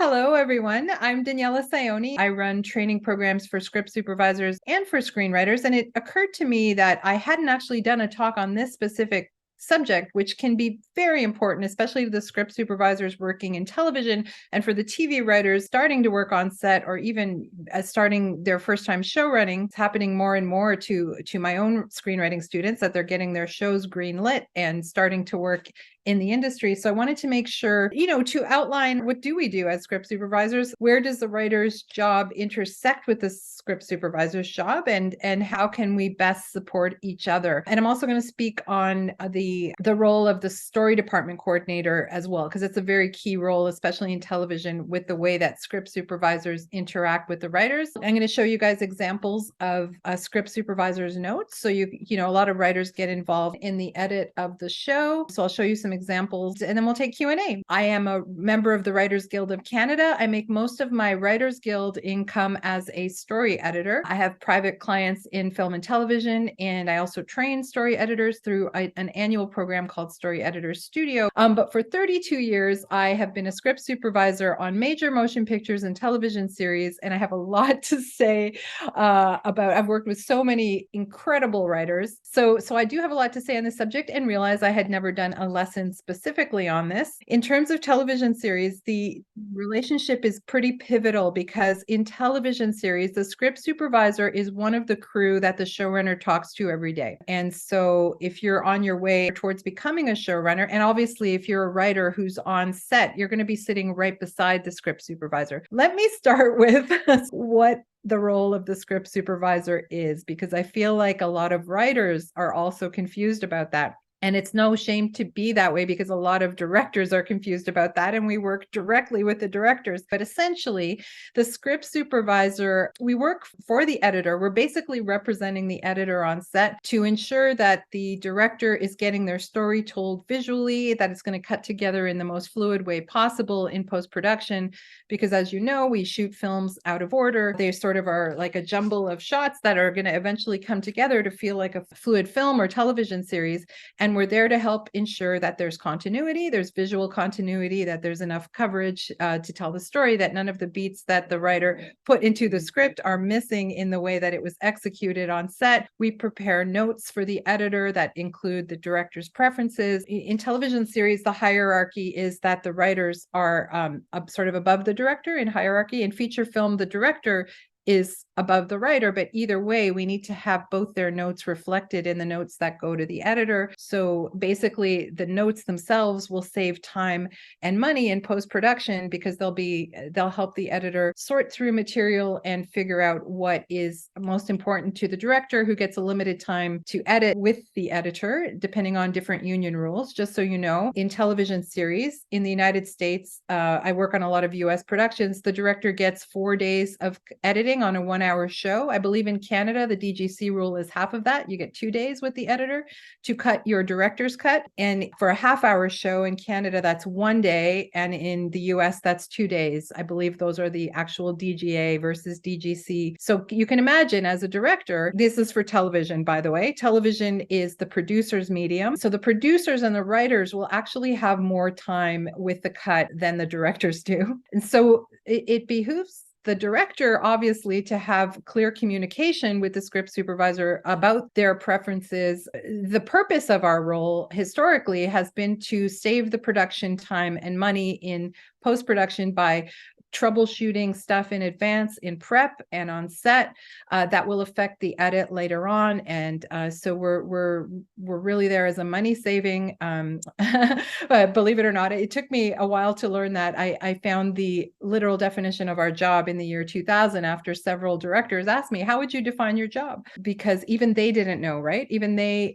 Hello, everyone. I'm Daniela Saioni. I run training programs for script supervisors and for screenwriters. And it occurred to me that I hadn't actually done a talk on this specific subject, which can be very important, especially to the script supervisors working in television and for the TV writers starting to work on set or even starting their first time show running. It's happening more and more to my own screenwriting students that they're getting their shows greenlit and starting to work in the industry. So I wanted to make sure, to outline what do we do as script supervisors? Where does the writer's job intersect with the script supervisor's job, and how can we best support each other? And I'm also going to speak on the role of the story department coordinator as well, because it's a very key role, especially in television, with the way that script supervisors interact with the writers. I'm going to show you guys examples of script supervisors' notes. So a lot of writers get involved in the edit of the show. So I'll show you some examples and then we'll take Q&A. I am a member of the Writers Guild of Canada. I make most of my Writers Guild income as a story editor. I have private clients in film and television, and I also train story editors through an annual program called Story Editors Studio. But for 32 years, I have been a script supervisor on major motion pictures and television series, and I have a lot to say I've worked with so many incredible writers. So I do have a lot to say on this subject, and realize I had never done a lesson specifically on this. In terms of television series, the relationship is pretty pivotal because in television series, the script supervisor is one of the crew that the showrunner talks to every day. And so if you're on your way towards becoming a showrunner, and obviously if you're a writer who's on set, you're going to be sitting right beside the script supervisor. Let me start with what the role of the script supervisor is, because I feel like a lot of writers are also confused about that. And it's no shame to be that way, because a lot of directors are confused about that, and we work directly with the directors. But essentially, the script supervisor, we work for the editor. We're basically representing the editor on set to ensure that the director is getting their story told visually, that it's going to cut together in the most fluid way possible in post-production. Because as you know, we shoot films out of order. They sort of are like a jumble of shots that are going to eventually come together to feel like a fluid film or television series. And we're there to help ensure that there's continuity, there's visual continuity, that there's enough coverage to tell the story, that none of the beats that the writer put into the script are missing in the way that it was executed on set. We prepare notes for the editor that include the director's preferences. In television series, the hierarchy is that the writers are sort of above the director in hierarchy. In feature film, the director is above the writer, but either way, we need to have both their notes reflected in the notes that go to the editor. So basically, the notes themselves will save time and money in post-production, because they'll help the editor sort through material and figure out what is most important to the director, who gets a limited time to edit with the editor, depending on different union rules. Just so you know, in television series in the United States, I work on a lot of US productions, the director gets 4 days of editing on a 1-hour show. I believe in Canada, the DGC rule is half of that. You get 2 days with the editor to cut your director's cut. And for a half-hour show in Canada, that's 1 day. And in the US, that's 2 days. I believe those are the actual DGA versus DGC. So you can imagine, as a director, this is for television, by the way. Television is the producer's medium. So the producers and the writers will actually have more time with the cut than the directors do. And so it behooves the director, obviously, to have clear communication with the script supervisor about their preferences. The purpose of our role historically has been to save the production time and money in post-production by troubleshooting stuff in advance in prep and on set that will affect the edit later on. And so we're really there as a money saving. But believe it or not, it took me a while to learn that. I found the literal definition of our job in the year 2000 after several directors asked me, how would you define your job? Because even they didn't know, right?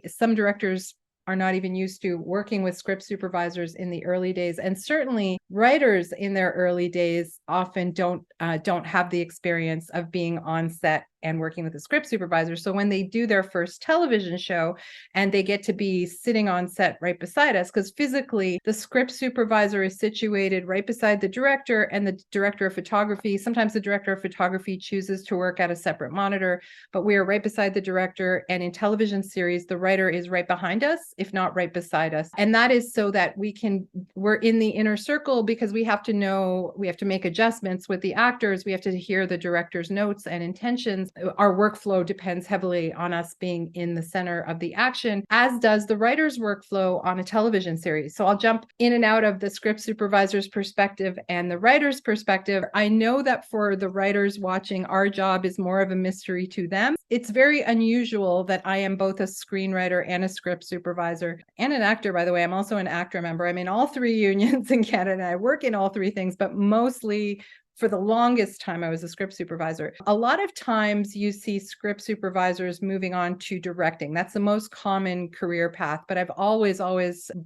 Some directors are not even used to working with script supervisors in the early days. And certainly writers in their early days often don't have the experience of being on set and working with the script supervisor. So when they do their first television show and they get to be sitting on set right beside us, because physically the script supervisor is situated right beside the director and the director of photography. Sometimes the director of photography chooses to work at a separate monitor, but we are right beside the director. And in television series, the writer is right behind us, if not right beside us. And that is so that we're in the inner circle, because we have to make adjustments with the actors. We have to hear the director's notes and intentions. Our workflow depends heavily on us being in the center of the action, as does the writer's workflow on a television series. So I'll jump in and out of the script supervisor's perspective and the writer's perspective. I know that for the writers watching, our job is more of a mystery to them. It's very unusual that I am both a screenwriter and a script supervisor and an actor, by the way. I'm also an ACTRA member. I'm in all three unions in Canada. I work in all three things, but mostly for the longest time, I was a script supervisor. A lot of times you see script supervisors moving on to directing. That's the most common career path, but I've always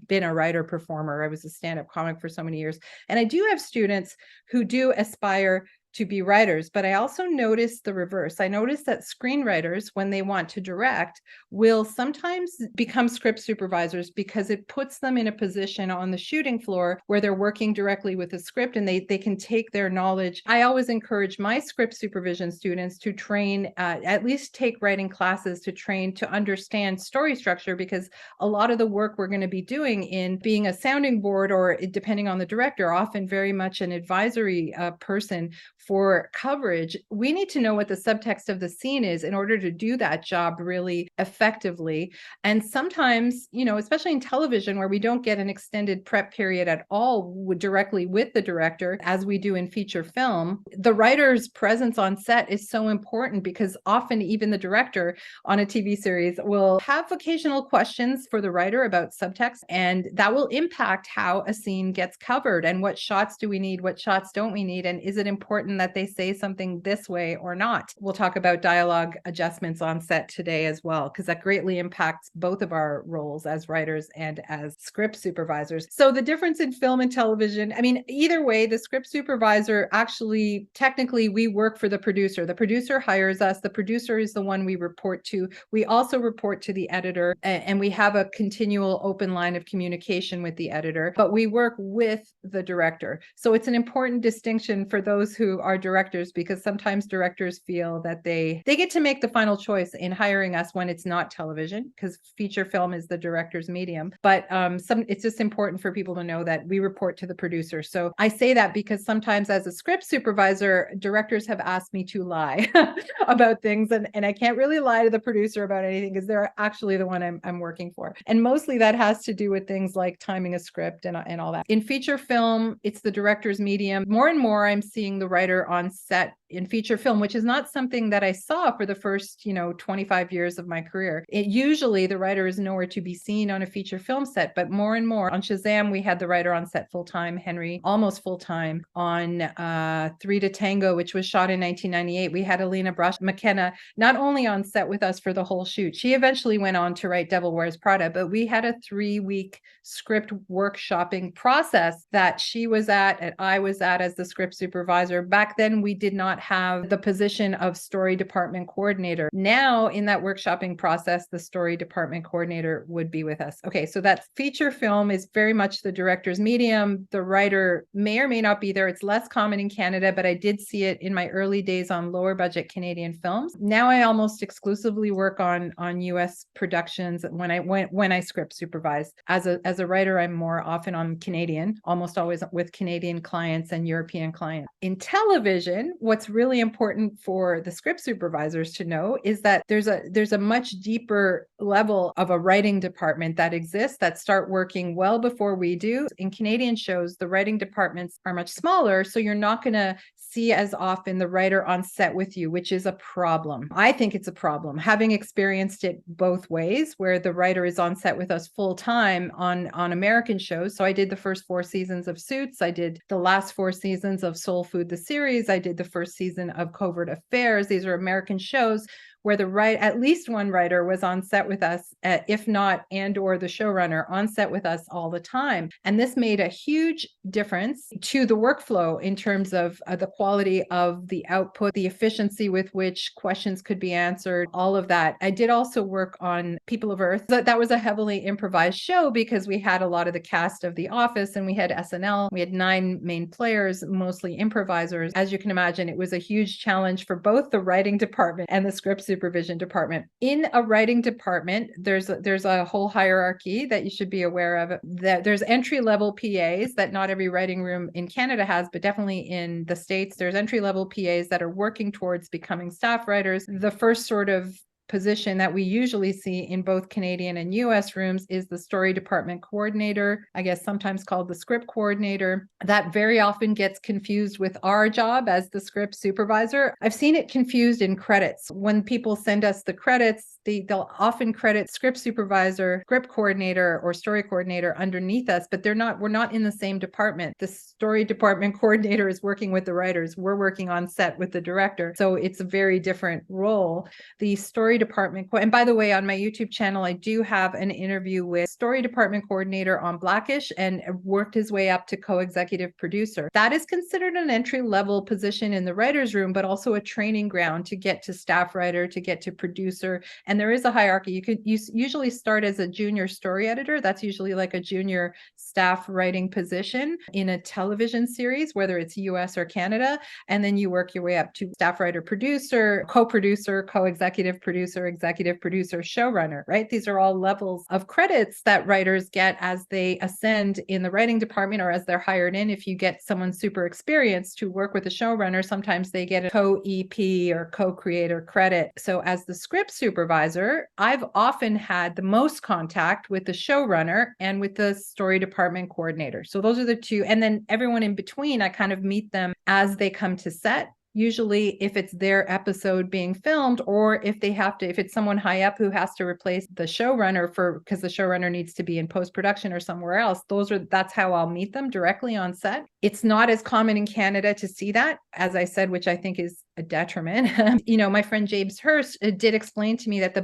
been a writer performer. I was a stand-up comic for so many years. And I do have students who do aspire to be writers, but I also noticed the reverse. I noticed that screenwriters, when they want to direct, will sometimes become script supervisors because it puts them in a position on the shooting floor where they're working directly with the script and they can take their knowledge. I always encourage my script supervision students to train, at least take writing classes to train to understand story structure, because a lot of the work we're going to be doing in being a sounding board, or depending on the director, often very much an advisory person for coverage, we need to know what the subtext of the scene is in order to do that job really effectively. And sometimes, especially in television where we don't get an extended prep period at all directly with the director, as we do in feature film, the writer's presence on set is so important, because often even the director on a TV series will have occasional questions for the writer about subtext, and that will impact how a scene gets covered and what shots do we need, what shots don't we need, and is it important that they say something this way or not. We'll talk about dialogue adjustments on set today as well, because that greatly impacts both of our roles as writers and as script supervisors. So the difference in film and television, either way, the script supervisor, actually, technically, we work for the producer. The producer hires us. The producer is the one we report to. We also report to the editor, and we have a continual open line of communication with the editor, but we work with the director. So it's an important distinction for those who are directors, because sometimes directors feel that they get to make the final choice in hiring us when it's not television, because feature film is the director's medium. But it's just important for people to know that we report to the producer. So I say that because sometimes as a script supervisor, directors have asked me to lie about things, and I can't really lie to the producer about anything because they're actually the one I'm working for. And mostly that has to do with things like timing a script and all that. In feature film, it's the director's medium. More and more, I'm seeing the writer on set in feature film, which is not something that I saw for the first, 25 years of my career. Usually the writer is nowhere to be seen on a feature film set, but more and more on Shazam, we had the writer on set full-time, Henry, almost full-time. On 3 to Tango, which was shot in 1998, we had Alina McKenna not only on set with us for the whole shoot. She eventually went on to write Devil Wears Prada, but we had a 3-week script workshopping process that she was at and I was at as the script supervisor. Back then, we did not have the position of story department coordinator. Now, in that workshopping process, the story department coordinator would be with us. Okay, so that feature film is very much the director's medium. The writer may or may not be there. It's less common in Canada, but I did see it in my early days on lower budget Canadian films. Now I almost exclusively work on US productions when I script supervise. As a writer, I'm more often on Canadian, almost always with Canadian clients and European clients. In television, what's really important for the script supervisors to know is that there's a much deeper level of a writing department that exists that start working well before we do. In Canadian shows, the writing departments are much smaller, so you're not going to see as often the writer on set with you, which is a problem. I think it's a problem, having experienced it both ways, where the writer is on set with us full time on American shows. So I did the first 4 seasons of Suits. I did the last 4 seasons of Soul Food, the series. I did the first season of Covert Affairs. These are American shows where at least one writer was on set with us, if not, and or the showrunner on set with us all the time. And this made a huge difference to the workflow in terms of the quality of the output, the efficiency with which questions could be answered, all of that. I did also work on People of Earth. That was a heavily improvised show because we had a lot of the cast of The Office and we had SNL. We had 9 main players, mostly improvisers. As you can imagine, it was a huge challenge for both the writing department and the script supervision department. In a writing department, there's a whole hierarchy that you should be aware of. That there's entry-level PAs that not every writing room in Canada has, but definitely in the States, there's entry-level PAs that are working towards becoming staff writers. The first sort of position that we usually see in both Canadian and US rooms is the story department coordinator, I guess sometimes called the script coordinator. That very often gets confused with our job as the script supervisor. I've seen it confused in credits. When people send us the credits, they'll often credit script supervisor, script coordinator, or story coordinator underneath us, but we're not in the same department. The story department coordinator is working with the writers. We're working on set with the director. So it's a very different role. The story department, and by the way, on my YouTube channel, I do have an interview with story department coordinator on Blackish and worked his way up to co-executive producer. That is considered an entry-level position in the writer's room, but also a training ground to get to staff writer, to get to producer. And there is a hierarchy. You usually start as a junior story editor. That's usually like a junior staff writing position in a television series, whether it's US or Canada. And then you work your way up to staff writer, producer, co-producer, co-executive producer, executive producer, showrunner, right? These are all levels of credits that writers get as they ascend in the writing department or as they're hired in. If you get someone super experienced to work with a showrunner, sometimes they get a co-EP or co-creator credit. So as the script supervisor, I've often had the most contact with the showrunner and with the story department coordinator. So those are the two. And then everyone in between, I kind of meet them as they come to set. Usually if it's their episode being filmed, or if it's someone high up who has to replace the showrunner because the showrunner needs to be in post-production or somewhere else, that's how I'll meet them directly on set. It's not as common in Canada to see that, as I said, which I think is a detriment. My friend James Hurst did explain to me that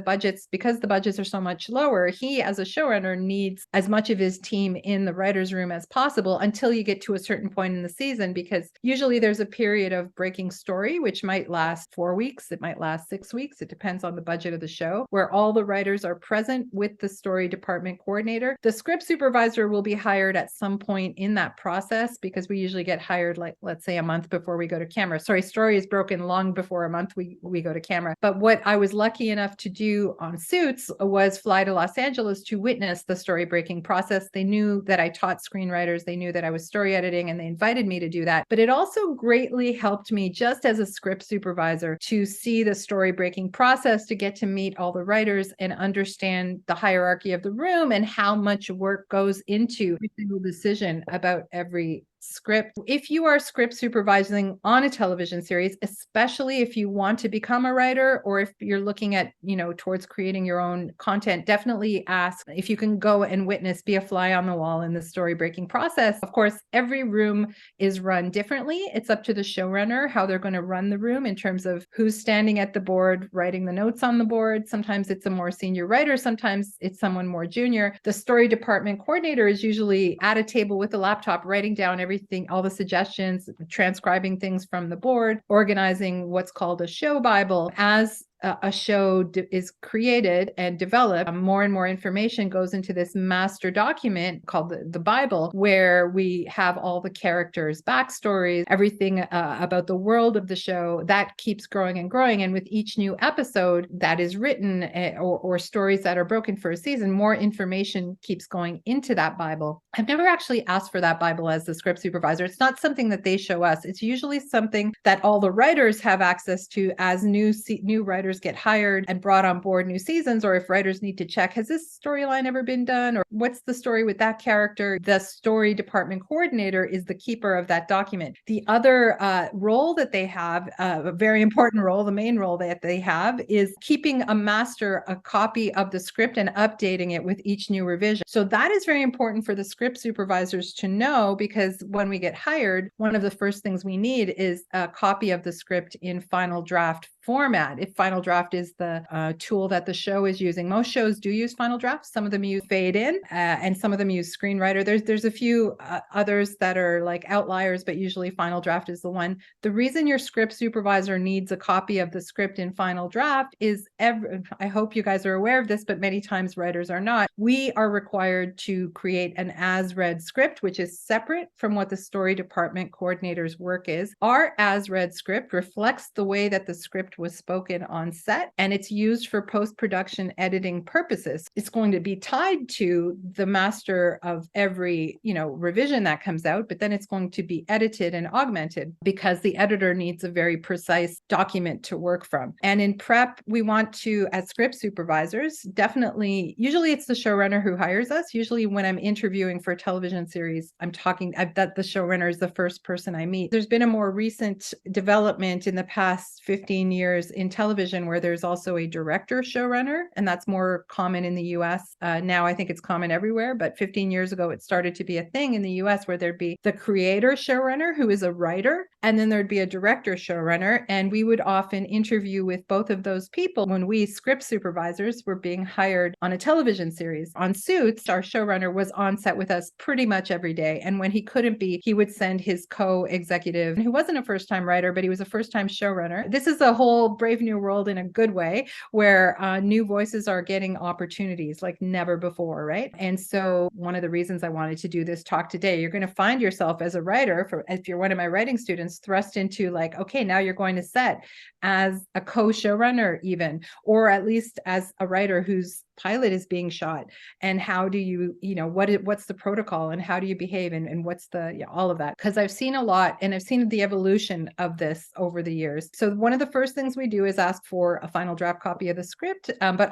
because the budgets are so much lower, he as a showrunner needs as much of his team in the writer's room as possible until you get to a certain point in the season, because usually there's a period of breaking story, which might last 4 weeks. It might last 6 weeks. It depends on the budget of the show, where all the writers are present with the story department coordinator. The script supervisor will be hired at some point in that process because we usually get hired, like, let's say a month before we go to camera. Sorry, story is broken long before a month we go to camera. But what I was lucky enough to do on Suits was fly to Los Angeles to witness the story breaking process. They knew that I taught screenwriters. They knew that I was story editing, and they invited me to do that. But it also greatly helped me, just as a script supervisor, to see the story breaking process, to get to meet all the writers and understand the hierarchy of the room and how much work goes into every single decision about every script. If you are script supervising on a television series, especially if you want to become a writer, or if you're looking at, towards creating your own content, definitely ask if you can go and witness, be a fly on the wall in the story breaking process. Of course, every room is run differently. It's up to the showrunner how they're going to run the room in terms of who's standing at the board, writing the notes on the board. Sometimes it's a more senior writer. Sometimes it's someone more junior. The story department coordinator is usually at a table with a laptop, writing down everything, all the suggestions, transcribing things from the board, organizing what's called a show Bible. As a show is created and developed, more and more information goes into this master document called the Bible, where we have all the characters' backstories, everything about the world of the show. That keeps growing and growing. And with each new episode that is written, or stories that are broken for a season, more information keeps going into that Bible. I've never actually asked for that Bible as the script supervisor. It's not something that they show us. It's usually something that all the writers have access to as new writers get hired and brought on board new seasons, or if writers need to check, has this storyline ever been done, or what's the story with that character? The story department coordinator is the keeper of that document. The other role that they have, a very important role, the main role that they have, is keeping a copy of the script and updating it with each new revision. So that is very important for the script supervisors to know, because when we get hired, one of the first things we need is a copy of the script in final draft format. If Final Draft is the tool that the show is using, most shows do use Final Draft. Some of them use Fade In, and some of them use Screenwriter. There's a few others that are like outliers, but usually Final Draft is the one. The reason your script supervisor needs a copy of the script in Final Draft is, I hope you guys are aware of this, but many times writers are not. We are required to create an as-read script, which is separate from what the story department coordinator's work is. Our as-read script reflects the way that the script was spoken on set, and it's used for post-production editing purposes. It's going to be tied to the master of every, revision that comes out, but then it's going to be edited and augmented because the editor needs a very precise document to work from. And in prep, we want to, as script supervisors, definitely, usually it's the showrunner who hires us. Usually when I'm interviewing for a television series, that the showrunner is the first person I meet. There's been a more recent development in the past 15 years in television where there's also a director showrunner, and that's more common in the US. Now I think it's common everywhere, but 15 years ago, it started to be a thing in the US where there'd be the creator showrunner who is a writer, and then there'd be a director showrunner. And we would often interview with both of those people when we script supervisors were being hired on a television series. On Suits, our showrunner was on set with us pretty much every day. And when he couldn't be, he would send his co-executive, who wasn't a first-time writer, but he was a first-time showrunner. This is a whole brave new world in a good way, where new voices are getting opportunities like never before, right? And so one of the reasons I wanted to do this talk today, you're going to find yourself as a writer, if you're one of my writing students, thrust into like, okay, now you're going to set as a co-showrunner even, or at least as a writer whose pilot is being shot. And how do you, what's the protocol and how do you behave and what's all of that? Because I've seen a lot and I've seen the evolution of this over the years. So one of the first things we do is ask for a final draft copy of the script, but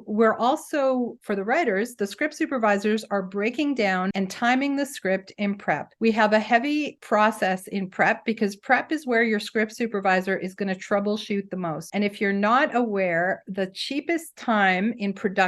we're also, for the writers, the script supervisors are breaking down and timing the script in prep. We have a heavy process in prep because prep is where your script supervisor is going to troubleshoot the most. And if you're not aware, the cheapest time in production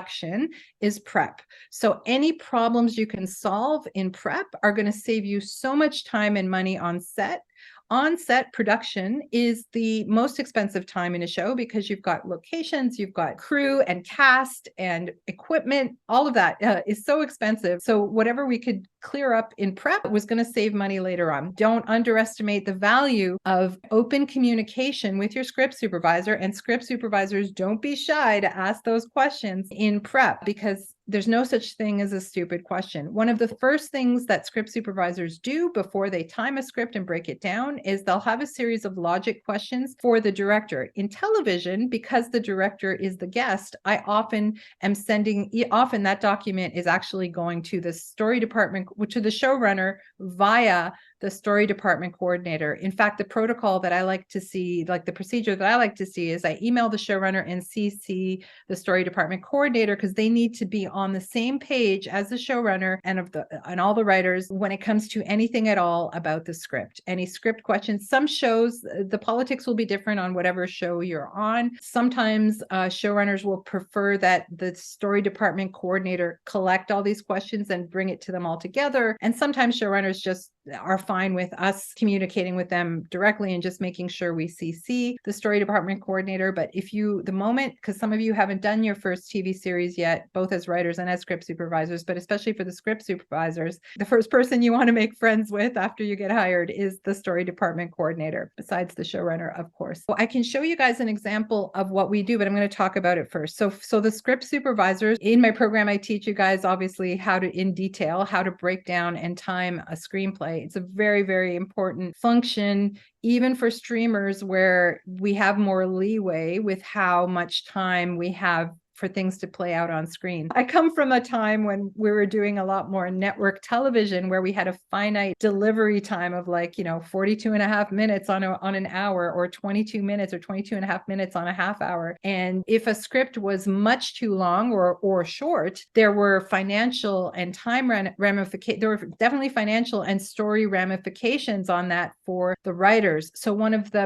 is prep. So any problems you can solve in prep are going to save you so much time and money on set. On-set production is the most expensive time in a show because you've got locations, you've got crew and cast and equipment. All of that is so expensive. So whatever we could clear up in prep was going to save money later on. Don't underestimate the value of open communication with your script supervisor, and script supervisors, don't be shy to ask those questions in prep because there's no such thing as a stupid question. One of the first things that script supervisors do before they time a script and break it down is they'll have a series of logic questions for the director. In television, because the director is the guest, I often that document is actually going to the story department, to the showrunner via the story department coordinator. In fact, the protocol that I like to see, like the procedure that I like to see, is I email the showrunner and CC the story department coordinator because they need to be on the same page as the showrunner and all the writers when it comes to anything at all about the script. Any script questions. Some shows, the politics will be different on whatever show you're on. Sometimes showrunners will prefer that the story department coordinator collect all these questions and bring it to them all together. And sometimes showrunners just are fine with us communicating with them directly and just making sure we CC the story department coordinator. But because some of you haven't done your first TV series yet, both as writers and as script supervisors, but especially for the script supervisors, the first person you want to make friends with after you get hired is the story department coordinator, besides the showrunner, of course. So I can show you guys an example of what we do, but I'm going to talk about it first. So the script supervisors, in my program, I teach you guys obviously how to break down and time a screenplay. It's a very, very important function, even for streamers where we have more leeway with how much time we have for things to play out on screen. I come from a time when we were doing a lot more network television where we had a finite delivery time of 42 and a half minutes on an hour, or 22 minutes or 22 and a half minutes on a half hour. And if a script was much too long or short, there were financial and time ramifications. There were definitely financial and story ramifications on that for the writers. So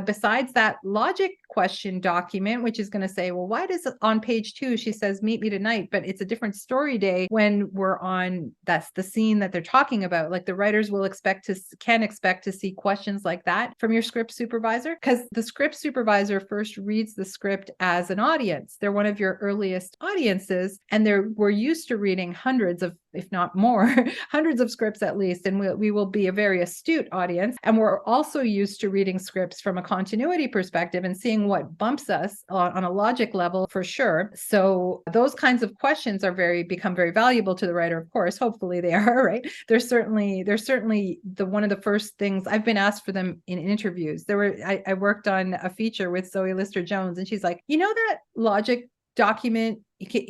besides that logic question document, which is going to say, well, why does on page 2 she says, meet me tonight, but it's a different story day when we're on, that's the scene that they're talking about. Like the writers can expect to see questions like that from your script supervisor, because the script supervisor first reads the script as an audience. They're one of your earliest audiences, and we're used to reading hundreds of, if not more, hundreds of scripts at least, and we will be a very astute audience. And we're also used to reading scripts from a continuity perspective and seeing what bumps us on a logic level for sure. So those kinds of questions become very valuable to the writer, of course. Hopefully they are, right? They're certainly one of the first things I've been asked for them in interviews. I worked on a feature with Zoe Lister-Jones, and she's like, that logic document,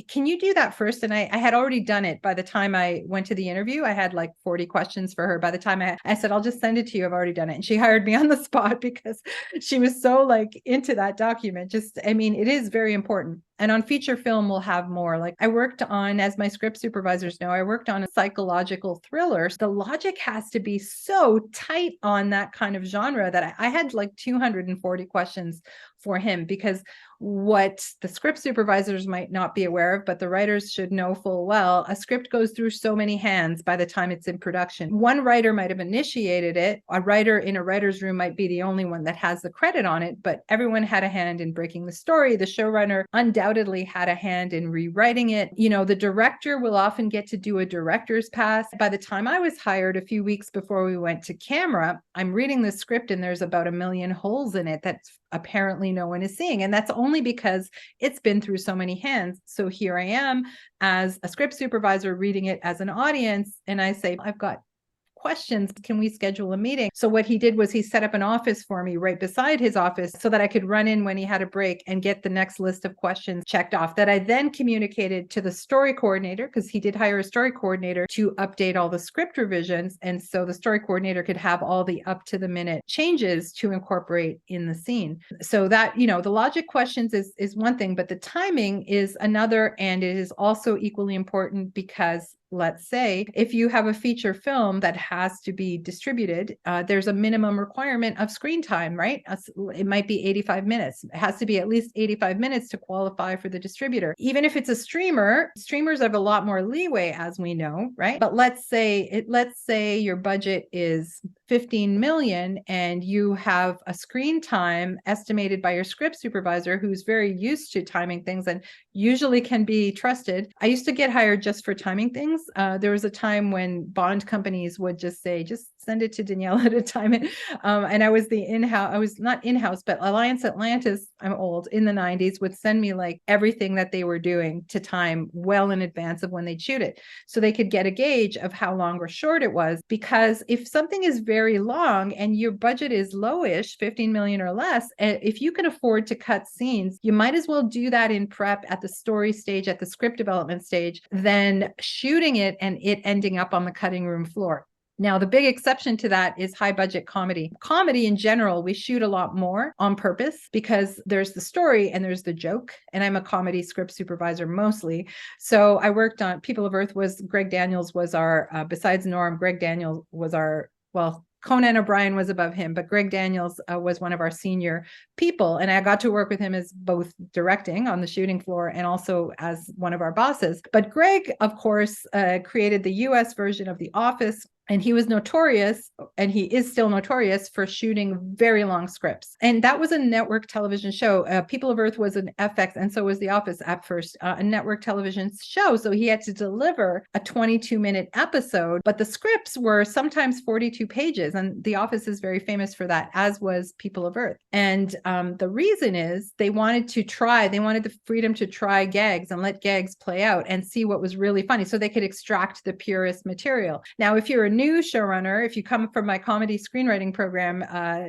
can you do that first? And I had already done it by the time I went to the interview. I had like 40 questions for her. By the time I said, I'll just send it to you, I've already done it. And she hired me on the spot because she was so like into that document. It is very important. And on feature film, we'll have more. Like I worked on, as my script supervisors know, I worked on a psychological thriller. The logic has to be so tight on that kind of genre that I had like 240 questions for him, because what the script supervisors might not be aware of, but the writers should know full well, a script goes through so many hands by the time it's in production. One writer might have initiated it. A writer in a writer's room might be the only one that has the credit on it, but everyone had a hand in breaking the story. The showrunner undoubtedly had a hand in rewriting it. The director will often get to do a director's pass. By the time I was hired, a few weeks before we went to camera, I'm reading the script and there's about 1 million holes in it that's apparently no one is seeing. And that's only because it's been through so many hands. So here I am as a script supervisor reading it as an audience. And I say, I've got questions. Can we schedule a meeting? So what he did was he set up an office for me right beside his office so that I could run in when he had a break and get the next list of questions checked off, that I then communicated to the story coordinator, because he did hire a story coordinator to update all the script revisions. And so the story coordinator could have all the up to the minute changes to incorporate in the scene. So that, the logic questions is one thing, but the timing is another. And it is also equally important because, let's say, if you have a feature film that has to be distributed, there's a minimum requirement of screen time, right? It might be 85 minutes. It has to be at least 85 minutes to qualify for the distributor. Even if it's a streamer, streamers have a lot more leeway, as we know, right? But let's say your budget is 15 million and you have a screen time estimated by your script supervisor who's very used to timing things and usually can be trusted. I used to get hired just for timing things. There was a time when bond companies would just say, just send it to Daniela to time it. And I was not in-house, but Alliance Atlantis, I'm old, in the 90s, would send me like everything that they were doing to time well in advance of when they'd shoot it. So they could get a gauge of how long or short it was. Because if something is very long and your budget is lowish, 15 million or less, if you can afford to cut scenes, you might as well do that in prep at the story stage, at the script development stage, than shooting it and it ending up on the cutting room floor. Now, the big exception to that is high budget comedy. Comedy in general, we shoot a lot more on purpose because there's the story and there's the joke. And I'm a comedy script supervisor mostly. So I worked on People of Earth Greg Daniels was our, besides Norm, Greg Daniels was our, Conan O'Brien was above him, but Greg Daniels was one of our senior people. And I got to work with him as both directing on the shooting floor and also as one of our bosses. But Greg, of course, created the US version of The Office. And he was notorious, and he is still notorious for shooting very long scripts. And that was a network television show. People of Earth was an FX, and so was The Office at first, a network television show. So he had to deliver a 22-minute episode, but the scripts were sometimes 42 pages. And The Office is very famous for that, as was People of Earth. And the reason is they wanted the freedom to try gags and let gags play out and see what was really funny so they could extract the purest material. Now, if you're a new showrunner, if you come from my comedy screenwriting program,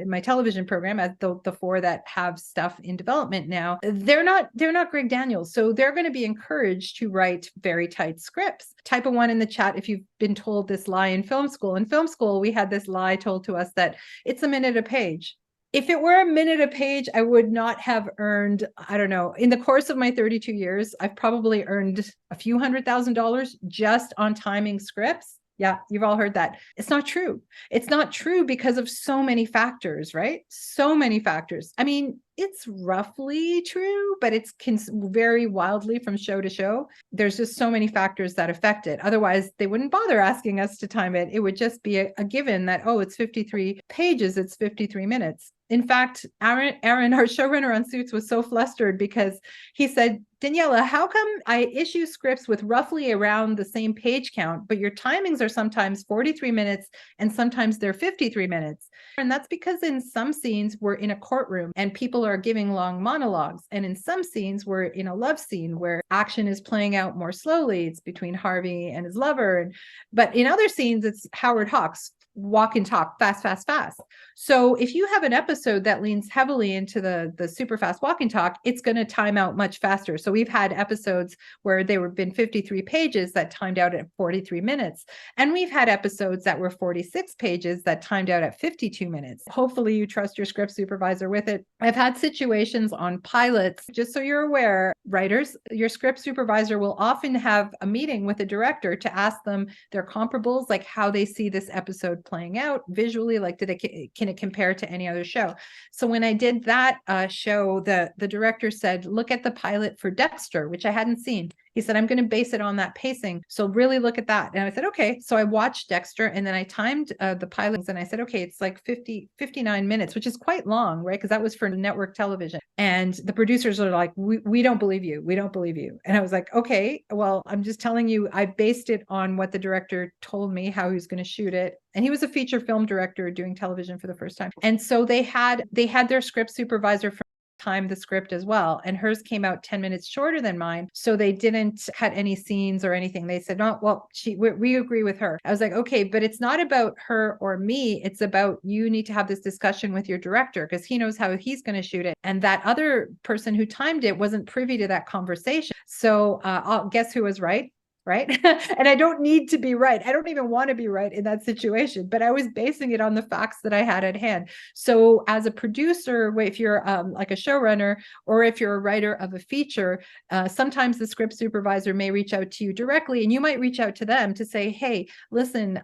my television program, at the four that have stuff in development now, they're not Greg Daniels. So they're going to be encouraged to write very tight scripts. Type a 1 in the chat if you've been told this lie in film school. In film school, we had this lie told to us that it's a minute a page. If it were a minute a page, I would not have earned, I don't know, in the course of my 32 years, I've probably earned a few $100,000 just on timing scripts. Yeah, you've all heard that. It's not true. It's not true because of so many factors, right? So many factors. I mean, it's roughly true, but it's can vary wildly from show to show. There's just so many factors that affect it. Otherwise, they wouldn't bother asking us to time it. It would just be a given that, oh, it's 53 pages, it's 53 minutes. In fact, Aaron, our showrunner on Suits, was so flustered because he said, Daniela, how come I issue scripts with roughly around the same page count, but your timings are sometimes 43 minutes and sometimes they're 53 minutes? And that's because in some scenes we're in a courtroom and people are giving long monologues. And in some scenes we're in a love scene where action is playing out more slowly. It's between Harvey and his lover. But in other scenes, it's Howard Hawks walk and talk fast, fast, fast. So if you have an episode that leans heavily into the super fast walk and talk, it's going to time out much faster. So we've had episodes where they were been 53 pages that timed out at 43 minutes. And we've had episodes that were 46 pages that timed out at 52 minutes. Hopefully you trust your script supervisor with it. I've had situations on pilots, just so you're aware, writers, your script supervisor will often have a meeting with a director to ask them their comparables, like how they see this episode playing out visually, like can it compare to any other show? So when I did that show, the director said, look at the pilot for Dexter, which I hadn't seen. He said, I'm going to base it on that pacing. So really look at that. And I said, okay. So I watched Dexter and then I timed the pilots and I said, okay, it's like 59 minutes, which is quite long, right? Because that was for network television. And the producers are like, we don't believe you. We don't believe you. And I was like, okay, well, I'm just telling you, I based it on what the director told me, how he was going to shoot it. And he was a feature film director doing television for the first time. And so they had their script supervisor from time the script as well, and hers came out 10 minutes shorter than mine, so they didn't cut any scenes or anything. They said, no, well, we agree with her. I was like, okay, but it's not about her or me, it's about you need to have this discussion with your director because he knows how he's going to shoot it, and that other person who timed it wasn't privy to that conversation. So I'll guess who was right. And I don't need to be right. I don't even want to be right in that situation, but I was basing it on the facts that I had at hand. So as a producer, if you're like a showrunner, or if you're a writer of a feature, sometimes the script supervisor may reach out to you directly, and you might reach out to them to say, hey, listen,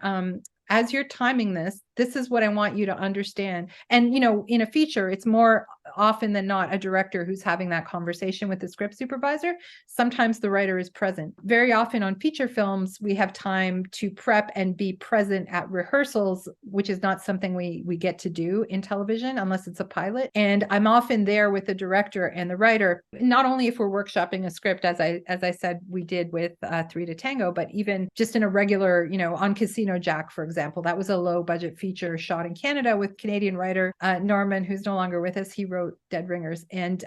as you're timing this is what I want you to understand. And, in a feature, it's more often than not a director who's having that conversation with the script supervisor. Sometimes the writer is present. Very often on feature films, we have time to prep and be present at rehearsals, which is not something we get to do in television unless it's a pilot. And I'm often there with the director and the writer, not only if we're workshopping a script, as I said, we did with 3 to Tango, but even just in a regular, on Casino Jack, for example, that was a low budget feature shot in Canada with Canadian writer Norman, who's no longer with us. He wrote Dead Ringers, and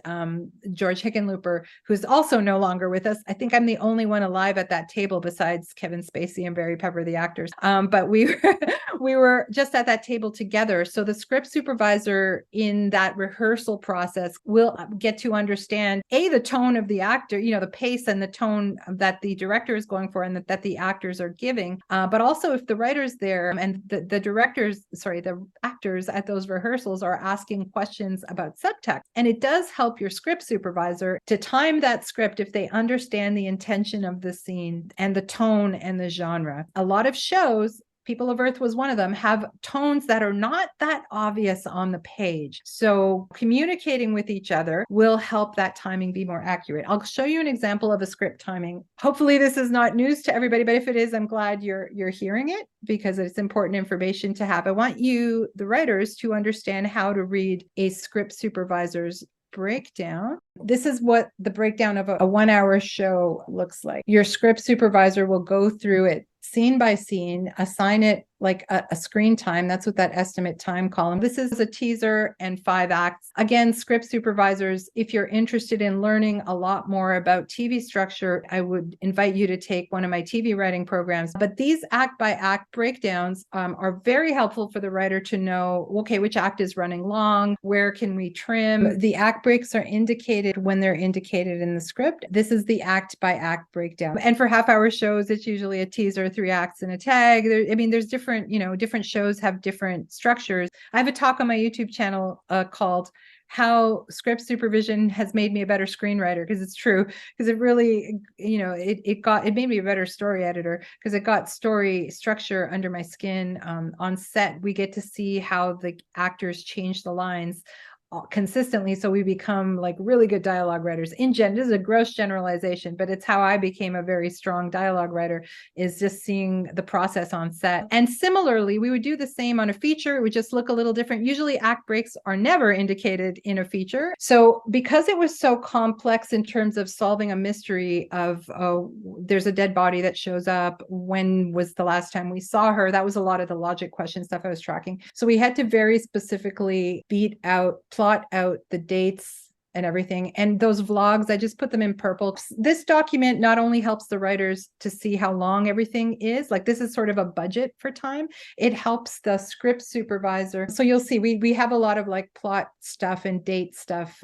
George Hickenlooper, who's also no longer with us. I think I'm the only one alive at that table besides Kevin Spacey and Barry Pepper, the actors. But we were just at that table together. So the script supervisor in that rehearsal process will get to understand the tone of the actor, the pace and the tone that the director is going for and that the actors are giving. But also if the writer's there and the actors at those rehearsals are asking questions about subtext. And it does help your script supervisor to time that script if they understand the intention of the scene and the tone and the genre. A lot of shows, People of Earth was one of them, have tones that are not that obvious on the page. So communicating with each other will help that timing be more accurate. I'll show you an example of a script timing. Hopefully this is not news to everybody, but if it is, I'm glad you're hearing it because it's important information to have. I want you, the writers, to understand how to read a script supervisor's breakdown. This is what the breakdown of a 1-hour show looks like. Your script supervisor will go through it scene by scene, assign it like a screen time. That's what that estimate time column. This is a teaser and 5 acts. Again, script supervisors, if you're interested in learning a lot more about TV structure, I would invite you to take one of my TV writing programs. But these act by act breakdowns are very helpful for the writer to know, okay, which act is running long? Where can we trim? The act breaks are indicated when they're indicated in the script. This is the act by act breakdown. And for half-hour shows, it's usually a teaser, 3 acts, and a tag. There's different shows have different structures. I have a talk on my YouTube channel called How Script Supervision Has Made Me a Better Screenwriter, because it's true, because it really, it made me a better story editor because it got story structure under my skin. On set, we get to see how the actors change the lines consistently, so we become like really good dialogue writers. This is a gross generalization, but it's how I became a very strong dialogue writer, is just seeing the process on set. And similarly, we would do the same on a feature. It would just look a little different. Usually act breaks are never indicated in a feature. So because it was so complex in terms of solving a mystery of, oh, there's a dead body that shows up, when was the last time we saw her, that was a lot of the logic question stuff I was tracking. So we had to very specifically plot out the dates and everything. And those vlogs, I just put them in purple. This document not only helps the writers to see how long everything is, like this is sort of a budget for time, it helps the script supervisor. So you'll see we have a lot of like plot stuff and date stuff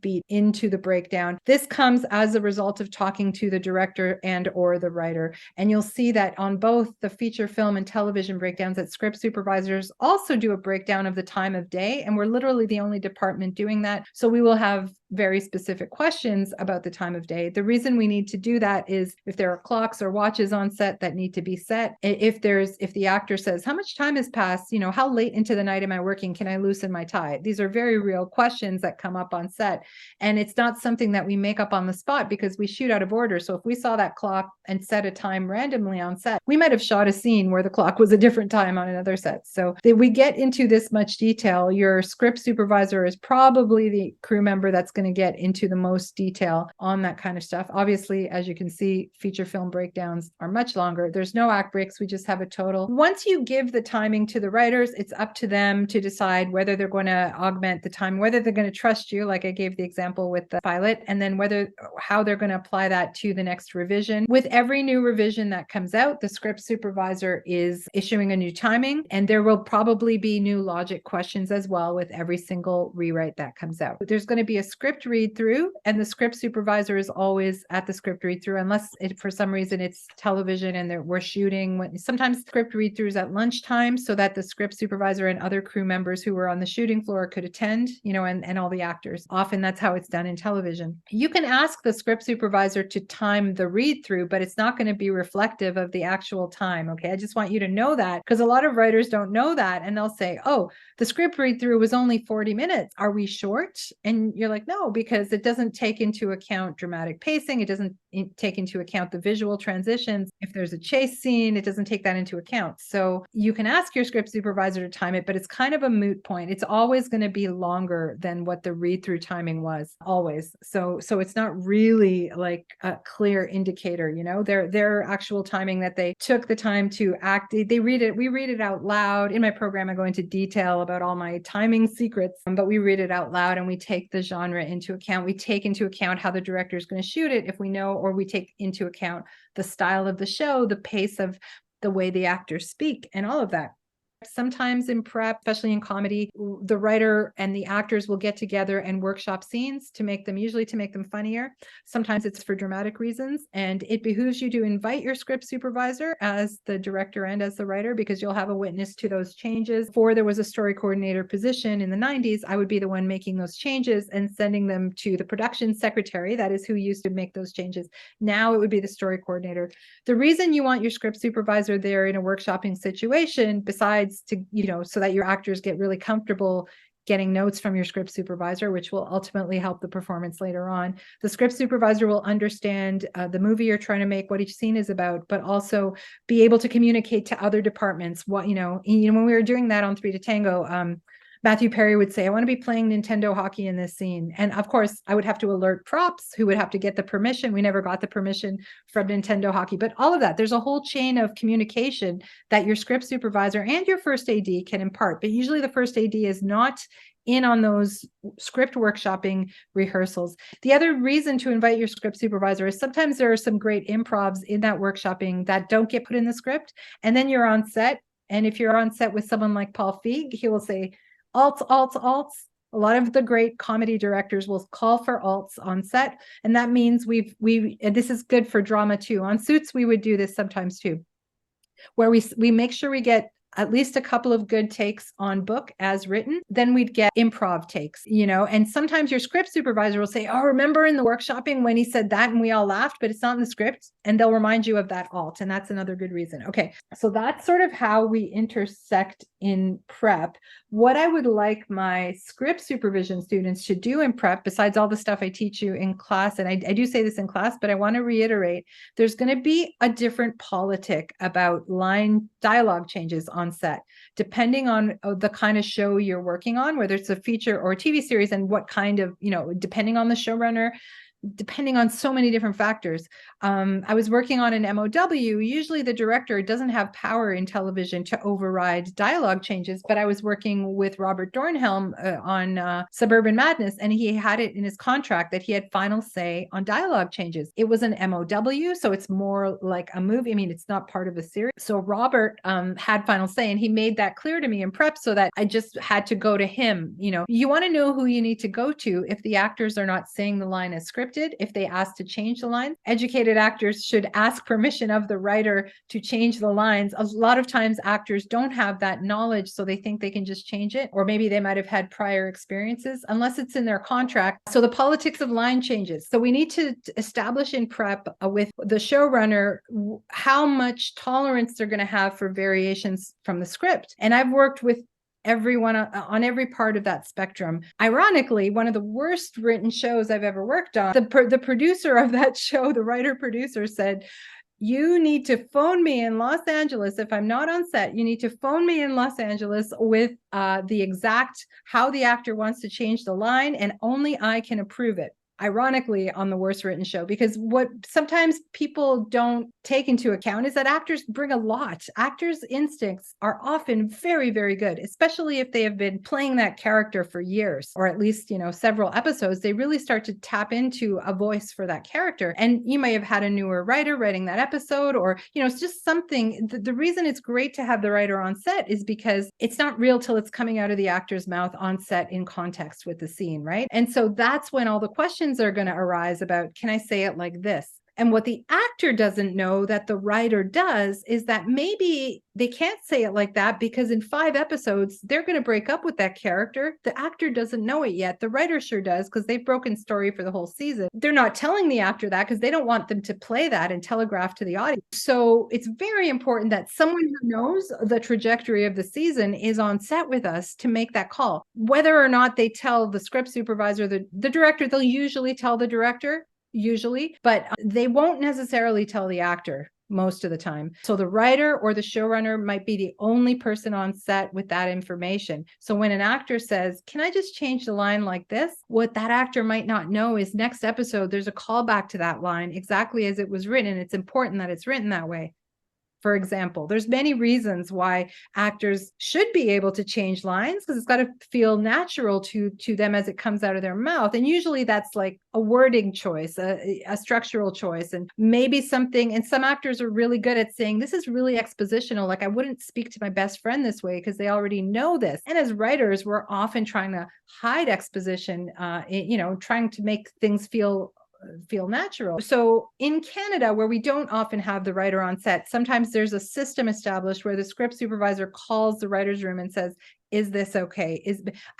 beat into the breakdown. This comes as a result of talking to the director and or the writer. And you'll see that on both the feature film and television breakdowns, that script supervisors also do a breakdown of the time of day. And we're literally the only department doing that. So we will have very specific questions about the time of day. The reason we need to do that is if there are clocks or watches on set that need to be set, if the actor says, how much time has passed, how late into the night am I working, can I loosen my tie? These are very real questions that come up on set, and it's not something that we make up on the spot because we shoot out of order. So if we saw that clock and set a time randomly on set, we might have shot a scene where the clock was a different time on another set. So that we get into this much detail, your script supervisor is probably the crew member that's going to get into the most detail on that kind of stuff. Obviously, as you can see, feature film breakdowns are much longer. There's no act breaks. We just have a total. Once you give the timing to the writers, it's up to them to decide whether they're going to augment the time, whether they're going to trust you, like I gave the example with the pilot, and then how they're going to apply that to the next revision. With every new revision that comes out, the script supervisor is issuing a new timing, and there will probably be new logic questions as well with every single rewrite that comes out. There's going to be a script read through, and the script supervisor is always at the script read through, unless for some reason it's television and we're shooting. Sometimes script read throughs at lunchtime so that the script supervisor and other crew members who were on the shooting floor could attend, and all the actors. Often that's how it's done in television. You can ask the script supervisor to time the read through, but it's not going to be reflective of the actual time. Okay, I just want you to know that, because a lot of writers don't know that, and they'll say, oh, the script read through was only 40 minutes. Are we short? And you're like, no, because it doesn't take into account dramatic pacing. It doesn't take into account the visual transitions. If there's a chase scene, it doesn't take that into account. So you can ask your script supervisor to time it, but it's kind of a moot point. It's always going to be longer than what the read through timing was, always. So it's not really like a clear indicator, their actual timing that they took the time to act. They read it. We read it out loud. In my program, I go into detail about all my timing secrets, but we read it out loud and we take the genre into account. We take into account how the director is going to shoot it if we know, or we take into account the style of the show, the pace of the way the actors speak, and all of that. Sometimes in prep, especially in comedy, the writer and the actors will get together and workshop scenes usually to make them funnier. Sometimes it's for dramatic reasons, and it behooves you to invite your script supervisor as the director and as the writer, because you'll have a witness to those changes. Before there was a story coordinator position in the 90s, I would be the one making those changes and sending them to the production secretary. That is who used to make those changes. Now it would be the story coordinator. The reason you want your script supervisor there in a workshopping situation, besides to, so that your actors get really comfortable getting notes from your script supervisor, which will ultimately help the performance later on. The script supervisor will understand the movie you're trying to make, what each scene is about, but also be able to communicate to other departments. When we were doing that on 3 to Tango, Matthew Perry would say, I want to be playing Nintendo hockey in this scene. And of course, I would have to alert props who would have to get the permission. We never got the permission from Nintendo hockey, but all of that, there's a whole chain of communication that your script supervisor and your first AD can impart. But usually the first AD is not in on those script workshopping rehearsals. The other reason to invite your script supervisor is sometimes there are some great improvs in that workshopping that don't get put in the script. And then you're on set. And if you're on set with someone like Paul Feig, he will say, alts, alts, alts. A lot of the great comedy directors will call for alts on set. And that means and this is good for drama too. On Suits, we would do this sometimes too, where we make sure we get at least a couple of good takes on book as written, then we'd get improv takes, and sometimes your script supervisor will say, oh, remember in the workshopping when he said that and we all laughed, but it's not in the script. And they'll remind you of that alt. And that's another good reason. Okay. So that's sort of how we intersect in prep. What I would like my script supervision students to do in prep, besides all the stuff I teach you in class, and I do say this in class, but I want to reiterate, there's going to be a different politic about line dialogue changes on set, depending on the kind of show you're working on, whether it's a feature or a TV series, and what kind of, depending on the showrunner, depending on so many different factors. I was working on an MOW. Usually the director doesn't have power in television to override dialogue changes, but I was working with Robert Dornhelm on Suburban Madness, and he had it in his contract that he had final say on dialogue changes. It was an MOW, so it's more like a movie. I mean, it's not part of a series. So Robert had final say, and he made that clear to me in prep so that I just had to go to him. You want to know who you need to go to if the actors are not saying the line as scripted. If they ask to change the line, educated actors should ask permission of the writer to change the lines. A lot of times actors don't have that knowledge, so they think they can just change it, or maybe they might have had prior experiences, unless it's in their contract. So the politics of line changes. So we need to establish in prep with the showrunner how much tolerance they're going to have for variations from the script. And I've worked with everyone on every part of that spectrum. Ironically, one of the worst written shows I've ever worked on, the producer of that show, the writer-producer, said, you need to phone me in Los Angeles. If I'm not on set, you need to phone me in Los Angeles with the exact how the actor wants to change the line, and only I can approve it. Ironically, on the worst written show, because what sometimes people don't take into account is that actors bring a lot. Actors' instincts are often very, very good, especially if they have been playing that character for years, or at least, several episodes. They really start to tap into a voice for that character. And you may have had a newer writer writing that episode, or, it's just something. The reason it's great to have the writer on set is because it's not real till it's coming out of the actor's mouth on set in context with the scene, right? And so that's when all the questions are going to arise about, can I say it like this? And what the actor doesn't know that the writer does is that maybe they can't say it like that because in 5 episodes, they're going to break up with that character. The actor doesn't know it yet. The writer sure does, because they've broken story for the whole season. They're not telling the actor that because they don't want them to play that and telegraph to the audience. So it's very important that someone who knows the trajectory of the season is on set with us to make that call. Whether or not they tell the script supervisor, the director, they'll usually tell the director, but they won't necessarily tell the actor most of the time. So the writer or the showrunner might be the only person on set with that information. So when an actor says, can I just change the line like this? What that actor might not know is next episode, there's a callback to that line exactly as it was written. And it's important that it's written that way. For example, there's many reasons why actors should be able to change lines, because it's got to feel natural to them as it comes out of their mouth. And usually that's like a wording choice, a structural choice, and maybe something. And some actors are really good at saying, this is really expositional. Like, I wouldn't speak to my best friend this way because they already know this. And as writers, we're often trying to hide exposition, trying to make things feel natural. So in Canada, where we don't often have the writer on set, sometimes there's a system established where the script supervisor calls the writer's room and says, is this okay?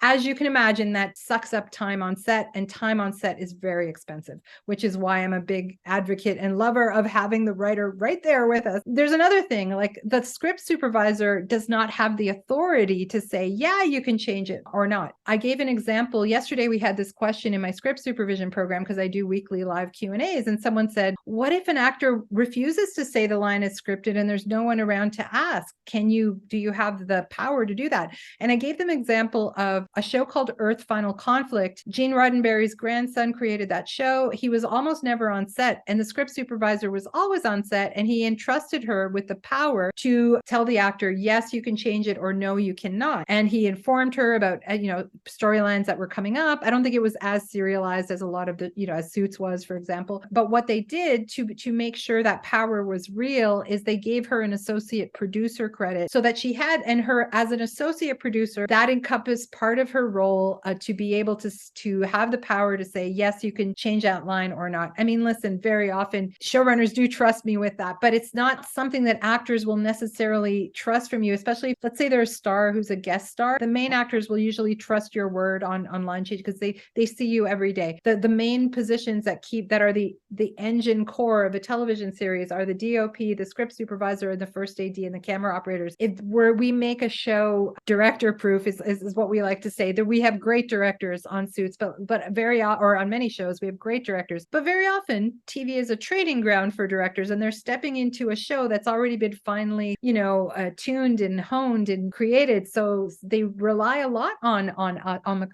As you can imagine, that sucks up time on set, and time on set is very expensive, which is why I'm a big advocate and lover of having the writer right there with us. There's another thing, like the script supervisor does not have the authority to say, yeah, you can change it or not. I gave an example. Yesterday, we had this question in my script supervision program because I do weekly live Q&As, and someone said, what if an actor refuses to say the line is scripted and there's no one around to ask? Do you have the power to do that? And I gave them an example of a show called Earth Final Conflict. Gene Roddenberry's grandson created that show. He was almost never on set, and the script supervisor was always on set, and he entrusted her with the power to tell the actor, yes, you can change it, or no, you cannot. And he informed her about, storylines that were coming up. I don't think it was as serialized as a lot of the, as Suits was, for example. But what they did to make sure that power was real is they gave her an associate producer credit so that she had, and her as an associate producer. That encompassed part of her role to be able to have the power to say, yes, you can change that line or not. I mean, listen, very often showrunners do trust me with that, but it's not something that actors will necessarily trust from you, especially if, let's say they're a star who's a guest star. The main actors will usually trust your word on line change because they see you every day. The main positions that are the engine core of a television series are the DOP, the script supervisor, and the first AD, and the camera operators. Where we make a show director proof is what we like to say, that we have great directors on Suits, but or on many shows we have great directors, but very often TV is a training ground for directors, and they're stepping into a show that's already been finely tuned and honed and created. So they rely a lot on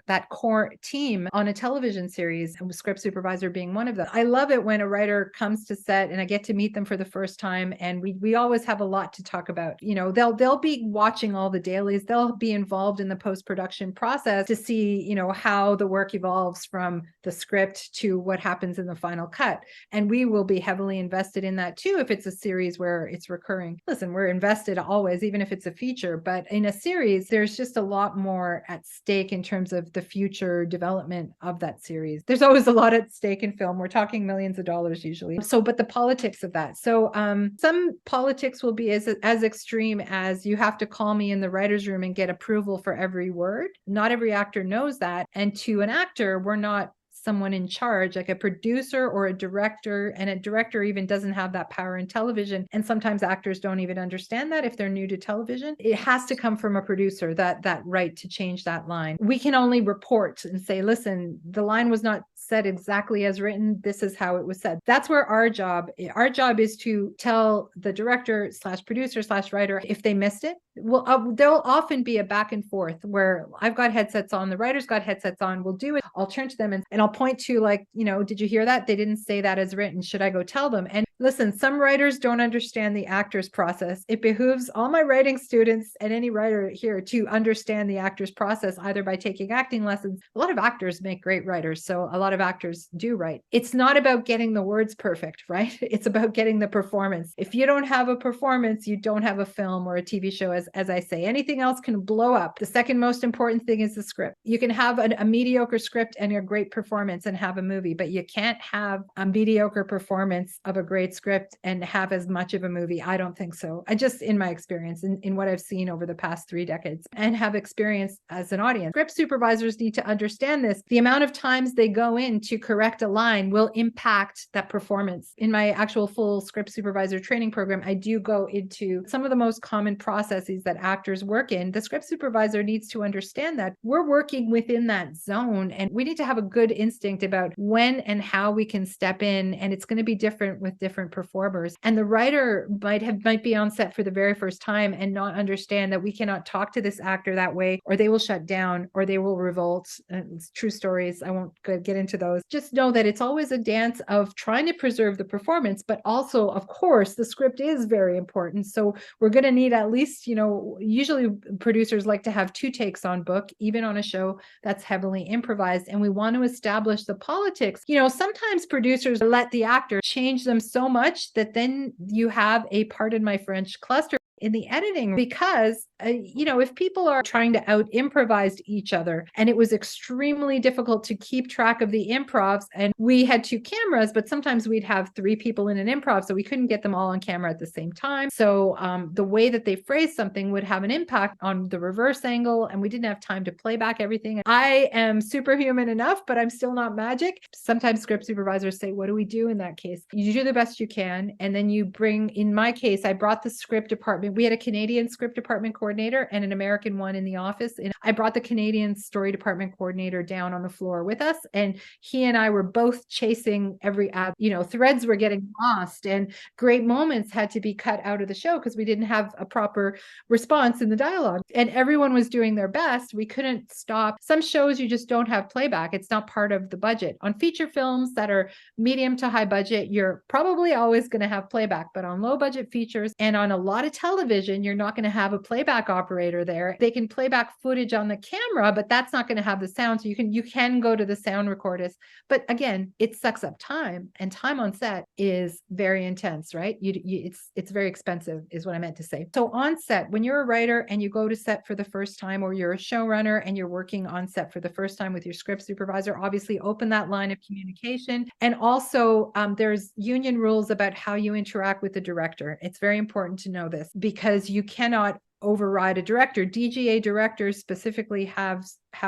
that core team on a television series, and script supervisor being one of them. I love it when a writer comes to set and I get to meet them for the first time, and we always have a lot to talk about. They'll be watching all the dailies, they'll be involved in the post-production process to see how the work evolves from the script to what happens in the final cut, and we will be heavily invested in that too if it's a series where it's recurring. Listen, we're invested always, even if it's a feature, but in a series there's just a lot more at stake in terms of the future development of that series. There's always a lot at stake in film. We're talking millions of dollars usually. But the politics of that. So some politics will be as extreme as you have to call me in the writer's room and get approval for every word. Not every actor knows that. And to an actor, we're not someone in charge, like a producer or a director, and a director even doesn't have that power in television. And sometimes actors don't even understand that if they're new to television. It has to come from a producer, that right to change that line. We can only report and say, listen, the line was not said exactly as written. This is how it was said. That's where our job is to tell the director / producer / writer if they missed it. Well, there'll often be a back and forth where I've got headsets on, the writer's got headsets on. We'll do it. I'll turn to them and I'll point to, like, did you hear that? They didn't say that as written. Should I go tell them? And listen, some writers don't understand the actor's process. It behooves all my writing students and any writer here to understand the actor's process, either by taking acting lessons. A lot of actors make great writers, so a lot of actors do write. It's not about getting the words perfect, right? It's about getting the performance. If you don't have a performance, you don't have a film or a TV show, as I say. Anything else can blow up. The second most important thing is the script. You can have a mediocre script and a great performance and have a movie, but you can't have a mediocre performance of a great script and have as much of a movie. I don't think so. In my experience, in what I've seen over the past 3 decades and have experienced as an audience. Script supervisors need to understand this. The amount of times they go in to correct a line will impact that performance. In my actual full script supervisor training program, I do go into some of the most common processes that actors work in. The script supervisor needs to understand that we're working within that zone, and we need to have a good instinct about when and how we can step in, and it's going to be different with different performers. And the writer might be on set for the very first time and not understand that we cannot talk to this actor that way, or they will shut down, or they will revolt. It's true stories. I won't get into those. Just know that it's always a dance of trying to preserve the performance, but also, of course, the script is very important. So we're going to need at least, usually producers like to have 2 takes on book, even on a show that's heavily improvised. And we want to establish the politics. Sometimes producers let the actor change them so much that then you have a, pardon my French, cluster in the editing, because if people are trying to out improvise each other, and it was extremely difficult to keep track of the improvs, and we had 2 cameras, but sometimes we'd have 3 people in an improv, so we couldn't get them all on camera at the same time. So the way that they phrased something would have an impact on the reverse angle, and we didn't have time to play back everything. I am superhuman enough, but I'm still not magic. Sometimes script supervisors say, what do we do in that case? You do the best you can, and then you bring, in my case, I brought the script department. We had a Canadian script department coordinator and an American one in the office. And I brought the Canadian story department coordinator down on the floor with us. And he and I were both chasing every ad, threads were getting lost, and great moments had to be cut out of the show because we didn't have a proper response in the dialogue. And everyone was doing their best. We couldn't stop. Some shows you just don't have playback. It's not part of the budget. On feature films that are medium to high budget, you're probably always going to have playback. But on low budget features and on a lot of television, television, you're not going to have a playback operator there. They can play back footage on the camera, but that's not going to have the sound. So you can go to the sound recordist. But again, it sucks up time, and time on set is very intense, right? It's very expensive is what I meant to say. So on set, when you're a writer and you go to set for the first time, or you're a showrunner and you're working on set for the first time with your script supervisor, obviously open that line of communication. And also there's union rules about how you interact with the director. It's very important to know this, because you cannot override a director. DGA directors specifically have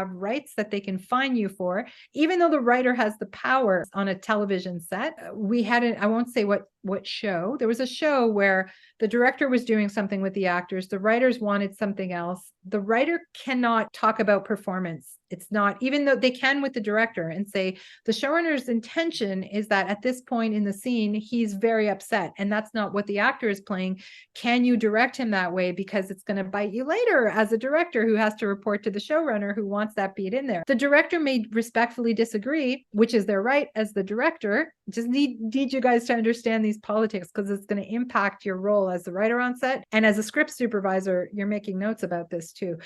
rights that they can fine you for, even though the writer has the power on a television set. We had I won't say what show. There was a show where the director was doing something with the actors. The writers wanted something else. The writer cannot talk about performance. It's not, even though they can with the director and say, the showrunner's intention is that at this point in the scene, he's very upset. And that's not what the actor is playing. Can you direct him that way? Because it's going to bite you later as a director who has to report to the showrunner who wants that beat in there. The director may respectfully disagree, which is their right as the director. Just need you guys to understand these politics, because it's going to impact your role as the writer on set. And as a script supervisor, you're making notes about this too,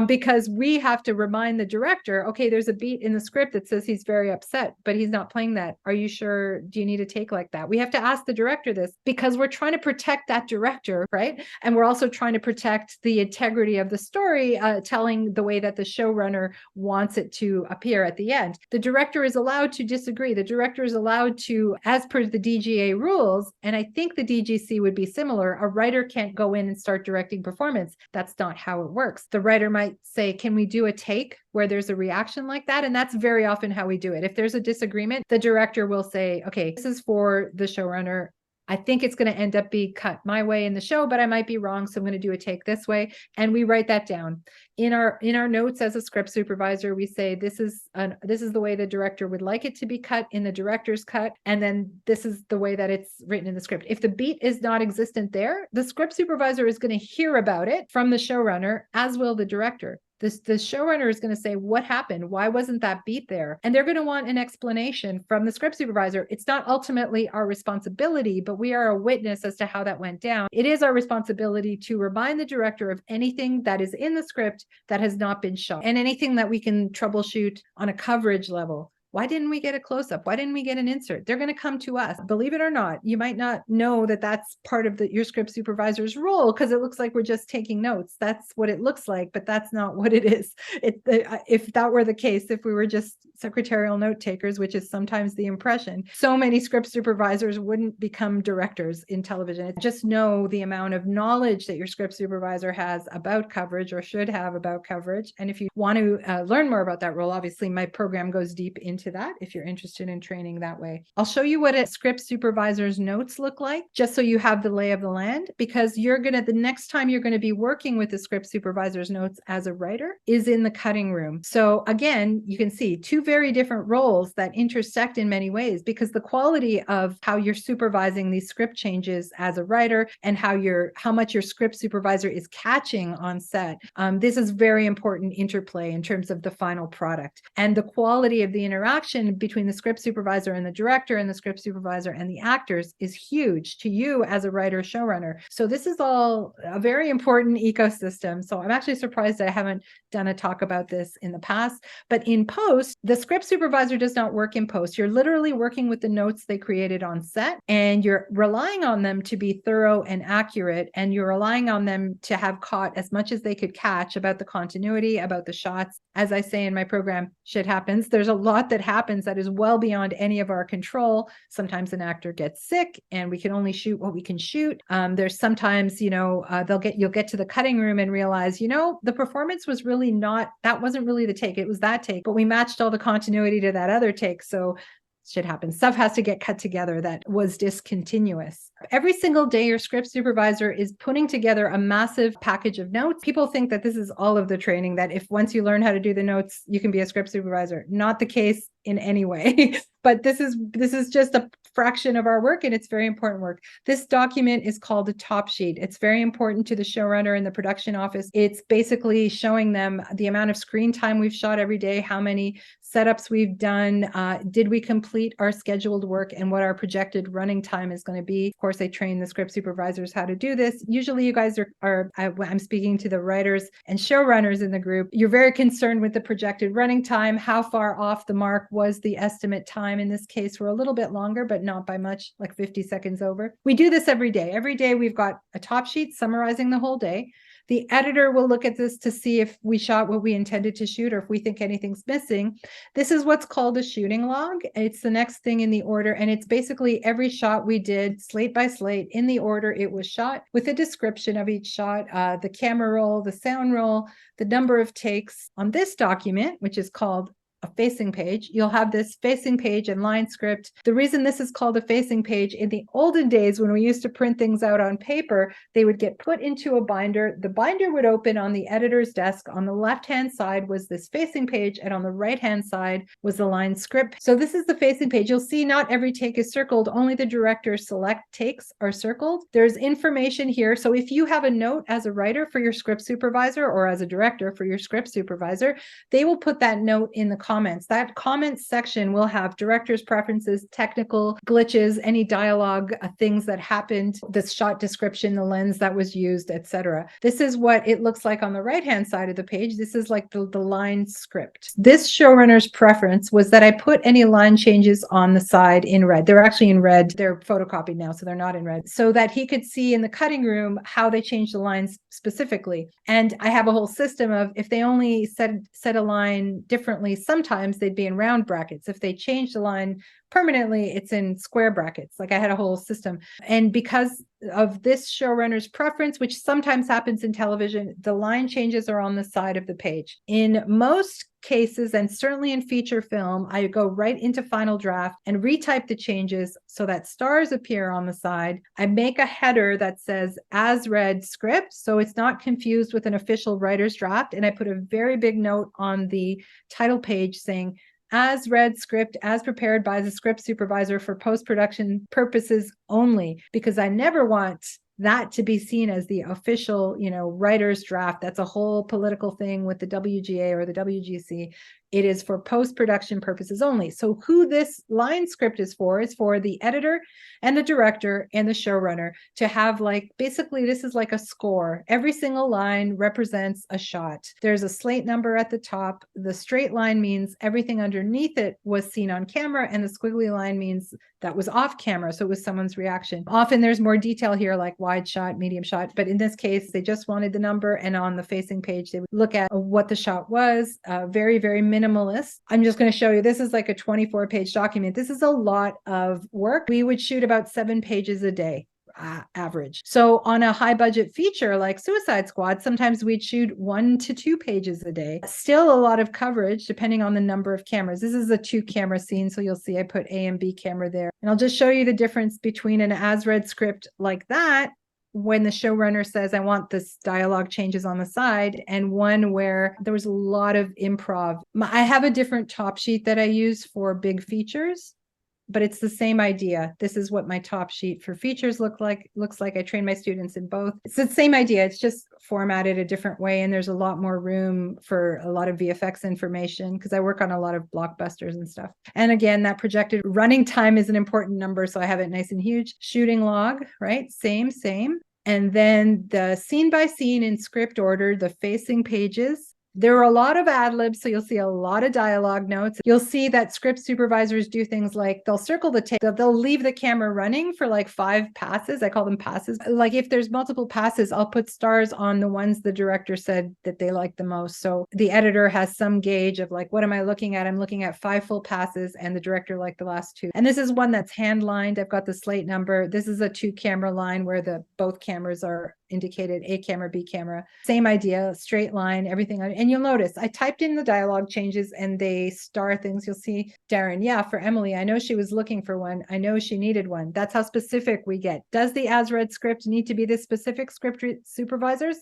because we have to remind the director, okay, there's a beat in the script that says he's very upset, but he's not playing that. Are you sure? Do you need a take like that? We have to ask the director this, because we're trying to protect that director, right? And we're also trying to protect the integrity of the story, telling the way that the showrunner wants it to appear at the end. The director is allowed to disagree. The director is allowed to, as per the DGA rules, and I think the DGC would be similar, a writer can't go in and start directing performance. That's not how it works. The writer might say, can we do a take where there's a reaction like that? And that's very often how we do it. If there's a disagreement, the director will say, okay, this is for the showrunner. I think it's going to end up being cut my way in the show, but I might be wrong. So I'm going to do a take this way. And we write that down in our notes as a script supervisor. We say, this is the way the director would like it to be cut in the director's cut. And then this is the way that it's written in the script. If the beat is not existent there, the script supervisor is going to hear about it from the showrunner, as will the director. The showrunner is going to say, what happened? Why wasn't that beat there? And they're going to want an explanation from the script supervisor. It's not ultimately our responsibility, but we are a witness as to how that went down. It is our responsibility to remind the director of anything that is in the script that has not been shot, and anything that we can troubleshoot on a coverage level. Why didn't we get a close-up? Why didn't we get an insert? They're going to come to us. Believe it or not, you might not know that that's part of your script supervisor's role, because it looks like we're just taking notes. That's what it looks like, but that's not what it is. If that were the case, if we were just secretarial note takers, which is sometimes the impression, so many script supervisors wouldn't become directors in television. Just know the amount of knowledge that your script supervisor has about coverage, or should have about coverage. And if you want to learn more about that role, obviously my program goes deep into that if you're interested in training that way. I'll show you what a script supervisor's notes look like, just so you have the lay of the land, because the next time you're going to be working with the script supervisor's notes as a writer is in the cutting room. So again, you can see two very different roles that intersect in many ways, because the quality of how you're supervising these script changes as a writer, and how much your script supervisor is catching on set. This is very important interplay in terms of the final product, and the quality of the interaction between the script supervisor and the director, and the script supervisor and the actors, is huge to you as a writer showrunner. So this is all a very important ecosystem. So I'm actually surprised I haven't done a talk about this in the past. But in post, the script supervisor does not work in post. You're literally working with the notes they created on set, and you're relying on them to be thorough and accurate, and you're relying on them to have caught as much as they could catch about the continuity, about the shots. As I say in my program, shit happens. There's a lot that happens that is well beyond any of our control. Sometimes an actor gets sick and we can only shoot what we can shoot. There's sometimes, you'll get to the cutting room and realize, the performance was really that wasn't really the take. It was that take, but we matched all the continuity to that other take. So shit happens. Stuff has to get cut together that was discontinuous. Every single day, your script supervisor is putting together a massive package of notes. People think that this is all of the training, that if once you learn how to do the notes, you can be a script supervisor. Not the case in any way. But this is just a fraction of our work, and it's very important work. This document is called a top sheet. It's very important to the showrunner and the production office. It's basically showing them the amount of screen time we've shot every day, how many setups we've done, did we complete our scheduled work, and what our projected running time is going to be. Of course, I train the script supervisors how to do this. Usually you guys I'm speaking to the writers and showrunners in the group. You're very concerned with the projected running time. How far off the mark was the estimate time? In this case, we're a little bit longer, but not by much, like 50 seconds over. We do this every day. Every day we've got a top sheet summarizing the whole day. The editor will look at this to see if we shot what we intended to shoot or if we think anything's missing. This is what's called a shooting log. It's the next thing in the order, and it's basically every shot we did, slate by slate, in the order it was shot, with a description of each shot, the camera roll, the sound roll, the number of takes. On this document, which is called a facing page, you'll have this facing page and line script. The reason this is called a facing page, in the olden days when we used to print things out on paper, they would get put into a binder. The binder would open on the editor's desk. On the left-hand side was this facing page, and on the right-hand side was the line script. So this is the facing page. You'll see not every take is circled, only the director's select takes are circled. There's information here. So if you have a note as a writer for your script supervisor, or as a director for your script supervisor, they will put that note in the comments. That comments section will have director's preferences, technical glitches, any dialogue, things that happened, the shot description, the lens that was used, etc. This is what it looks like on the right-hand side of the page. This is like the line script. This showrunner's preference was that I put any line changes on the side in red. They're actually in red. They're photocopied now, so they're not in red, so that he could see in the cutting room how they changed the lines specifically. And I have a whole system of, if they only set a line differently, sometimes they'd be in round brackets. If they change the line permanently, it's in square brackets. Like, I had a whole system. And because of this showrunner's preference, which sometimes happens in television, the line changes are on the side of the page. In most cases, and certainly in feature film, I go right into Final Draft and retype the changes so that stars appear on the side. I make a header that says as read script, so it's not confused with an official writer's draft. And I put a very big note on the title page saying, as read script, as prepared by the script supervisor for post-production purposes only, because I never want that to be seen as the official, writer's draft. That's a whole political thing with the WGA or the WGC. It is for post-production purposes only. So who this line script is for the editor and the director and the showrunner to have, basically this is like a score. Every single line represents a shot. There's a slate number at the top. The straight line means everything underneath it was seen on camera, and the squiggly line means that was off camera. So it was someone's reaction. Often there's more detail here, like wide shot, medium shot. But in this case, they just wanted the number. And on the facing page, they would look at what the shot was. Very, very minimalist. I'm just going to show you, this is like a 24-page document. This is a lot of work. We would shoot about 7 pages a day. Average. So on a high budget feature like Suicide Squad, sometimes we'd shoot 1 to 2 pages a day. Still a lot of coverage depending on the number of cameras. This is a 2-camera scene, so you'll see I put A and B camera there. And I'll just show you the difference between an as read script like that, when the showrunner says, I want this dialogue changes on the side, and one where there was a lot of improv. I have a different top sheet that I use for big features, but it's the same idea. This is what my top sheet for features looks like. I train my students in both. It's the same idea. It's just formatted a different way. And there's a lot more room for a lot of VFX information because I work on a lot of blockbusters and stuff. And again, that projected running time is an important number. So I have it nice and huge. Shooting log, right? Same. And then the scene by scene in script order, the facing pages. There are a lot of ad libs, so you'll see a lot of dialogue notes. You'll see that script supervisors do things like they'll circle the take, they'll leave the camera running for like 5 passes. I call them passes. Like if there's multiple passes, I'll put stars on the ones the director said that they like the most. So the editor has some gauge of like, what am I looking at? I'm looking at 5 full passes, and the director liked the last 2. And this is one that's hand lined. I've got the slate number. This is a 2-camera line where both cameras are indicated, A camera, B camera. Same idea, straight line, everything. And you'll notice I typed in the dialogue changes and they star things. You'll see Darren, yeah, for Emily, I know she was looking for one. I know she needed one. That's how specific we get. Does the as read script need to be this specific, script supervisors?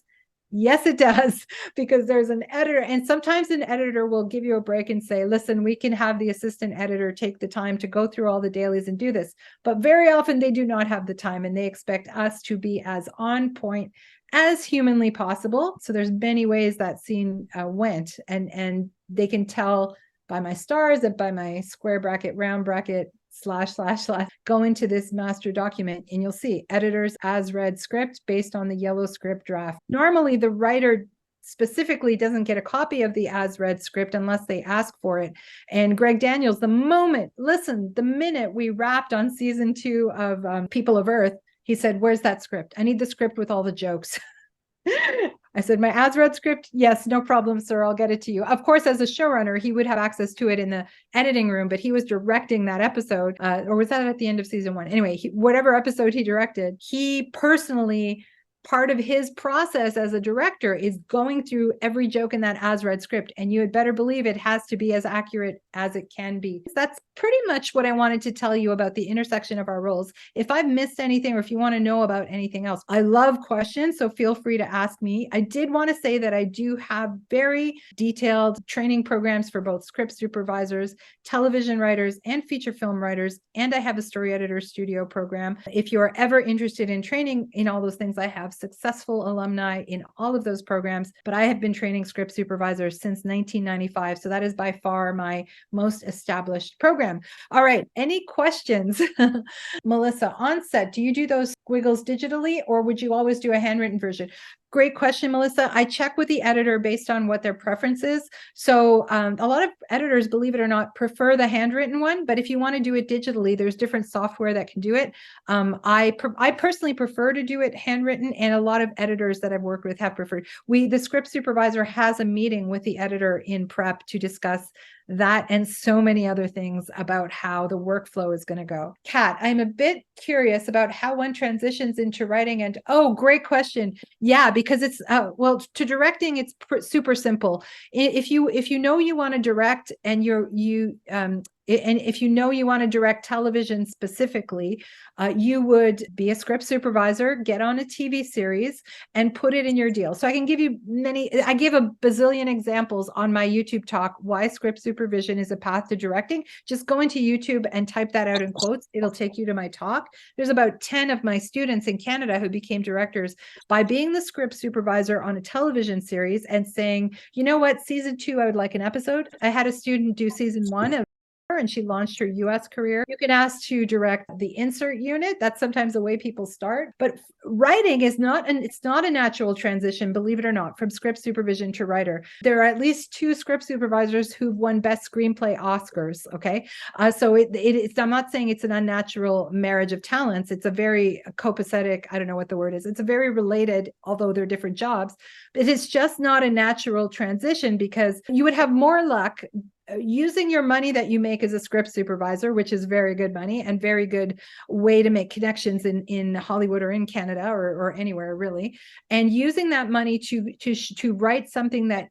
Yes, it does, because there's an editor, and sometimes an editor will give you a break and say, listen, we can have the assistant editor take the time to go through all the dailies and do this. But very often they do not have the time, and they expect us to be as on point as humanly possible. So there's many ways that scene went, and they can tell by my stars, and by my square bracket, round bracket, slash, slash, slash, go into this master document and you'll see editors as read script based on the yellow script draft. Normally the writer specifically doesn't get a copy of the as read script unless they ask for it. And Greg Daniels, the minute we wrapped on season 2 of People of Earth, he said, "Where's that script? I need the script with all the jokes." I said, "My as read script? Yes, no problem, sir. I'll get it to you." Of course, as a showrunner, he would have access to it in the editing room, but he was directing that episode, or was that at the end of season 1? Anyway, whatever episode he directed, he personally, part of his process as a director is going through every joke in that as read script, and you had better believe it has to be as accurate as it can be. That's pretty much what I wanted to tell you about the intersection of our roles. If I've missed anything, or if you want to know about anything else, I love questions, so feel free to ask me. I did want to say that I do have very detailed training programs for both script supervisors, television writers, and feature film writers, and I have a story editor studio program. If you are ever interested in training in all those things, I have successful alumni in all of those programs, but I have been training script supervisors since 1995. So that is by far my most established program. All right. Any questions? Melissa, on set, do you do those squiggles digitally, or would you always do a handwritten version? Great question, Melissa. I check with the editor based on what their preference is. So a lot of editors, believe it or not, prefer the handwritten one. But if you want to do it digitally, there's different software that can do it. I personally prefer to do it handwritten, and a lot of editors that I've worked with have preferred. The script supervisor has a meeting with the editor in prep to discuss that and so many other things about how the workflow is going to go. Kat, I'm a bit curious about how one transitions into writing. And great question. Yeah, because it's to directing, it's super simple. If you know you want to direct, and if you know you want to direct television specifically, you would be a script supervisor, get on a TV series, and put it in your deal. So I can give you I give a bazillion examples on my YouTube talk, why script supervision is a path to directing. Just go into YouTube and type that out in quotes. It'll take you to my talk. There's about 10 of my students in Canada who became directors by being the script supervisor on a television series and saying, "You know what, season 2, I would like an episode." I had a student do season 1 of, and she launched her US career. You can ask to direct the insert unit. That's sometimes the way people start. But writing is it's not a natural transition, believe it or not, from script supervision to writer. There are at least 2 script supervisors who've won Best Screenplay Oscars, okay? So I'm not saying it's an unnatural marriage of talents. It's a very copacetic, I don't know what the word is. It's a very related, although they're different jobs. It is just not a natural transition, because you would have more luck using your money that you make as a script supervisor, which is very good money and very good way to make connections in Hollywood or in Canada or anywhere really, and using that money to write something that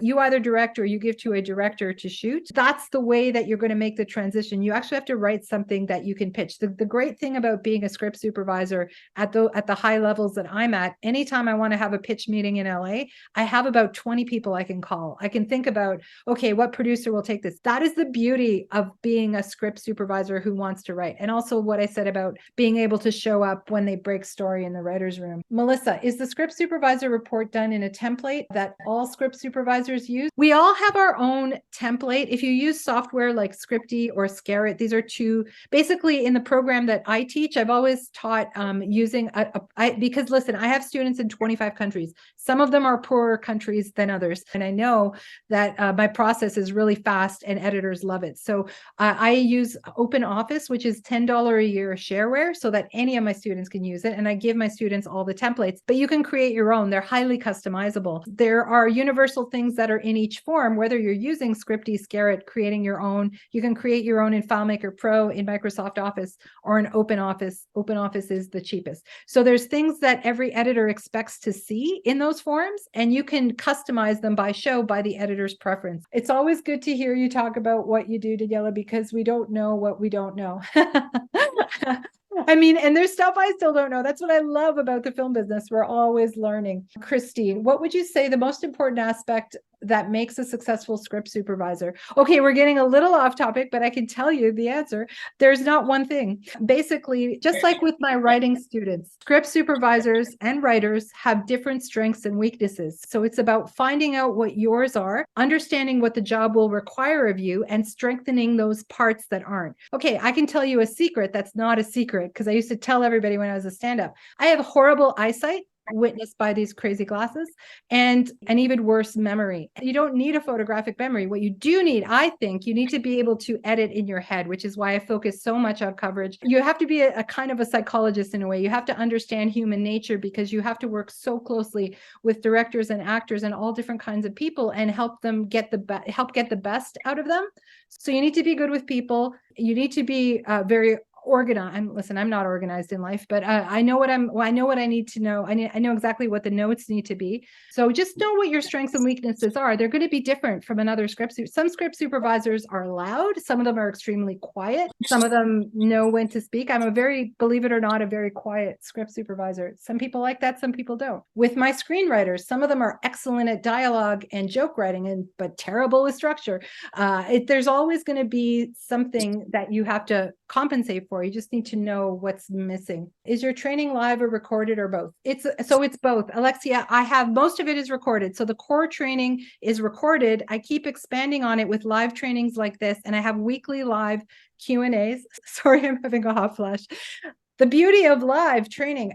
you either direct or you give to a director to shoot. That's the way that you're going to make the transition. You actually have to write something that you can pitch. The great thing about being a script supervisor at the high levels that I'm at, anytime I want to have a pitch meeting in LA, I have about 20 people I can call. I can think about, okay, what producer will take this? That is the beauty of being a script supervisor who wants to write. And also what I said about being able to show up when they break story in the writer's room. Melissa, is the script supervisor report done in a template that all script supervisors use? We all have our own template. If you use software like Scripty or Scarrett, these are 2, basically in the program that I teach, I've always taught using, because listen, I have students in 25 countries. Some of them are poorer countries than others. And I know that my process is really fast and editors love it. So I use Open Office, which is $10 a year shareware, so that any of my students can use it. And I give my students all the templates, but you can create your own. They're highly customizable. There are universal things that are in each form, whether you're using Scripty, Scarrett, creating your own. You can create your own in FileMaker Pro, in Microsoft Office, or in Open Office. Open Office is the cheapest. So there's things that every editor expects to see in those forms, and you can customize them by the editor's preference. It's always good to hear you talk about what you do, Daniela, because we don't know what we don't know. I mean, and there's stuff I still don't know. That's what I love about the film business. We're always learning. Christine, what would you say the most important aspect that makes a successful script supervisor? Okay, we're getting a little off topic, but I can tell you the answer. There's not one thing. Basically, just like with my writing students, script supervisors and writers have different strengths and weaknesses. So it's about finding out what yours are, understanding what the job will require of you, and strengthening those parts that aren't. Okay, I can tell you a secret that's not a secret, because I used to tell everybody when I was a stand-up. I have horrible eyesight, witnessed by these crazy glasses, and an even worse memory. You don't need a photographic memory. What you do need, I think, you need to be able to edit in your head, which is why I focus so much on coverage. You have to be a kind of a psychologist in a way. You have to understand human nature, because you have to work so closely with directors and actors and all different kinds of people and help them get the best out of them. So you need to be good with people. You need to be very organized. Listen, I'm not organized in life, but I know what I need to know. I know exactly what the notes need to be. So just know what your strengths and weaknesses are. They're going to be different from another script. Some script supervisors are loud. Some of them are extremely quiet. Some of them know when to speak. I'm believe it or not, a very quiet script supervisor. Some people like that. Some people don't. With my screenwriters, some of them are excellent at dialogue and joke writing, but terrible with structure. There's always going to be something that you have to compensate for. You just need to know what's missing. Is your training live or recorded, or both? It's both. Alexia, I have most of it is recorded. So the core training is recorded. I keep expanding on it with live trainings like this, and I have weekly live Q&As. Sorry, I'm having a hot flash. The beauty of live training.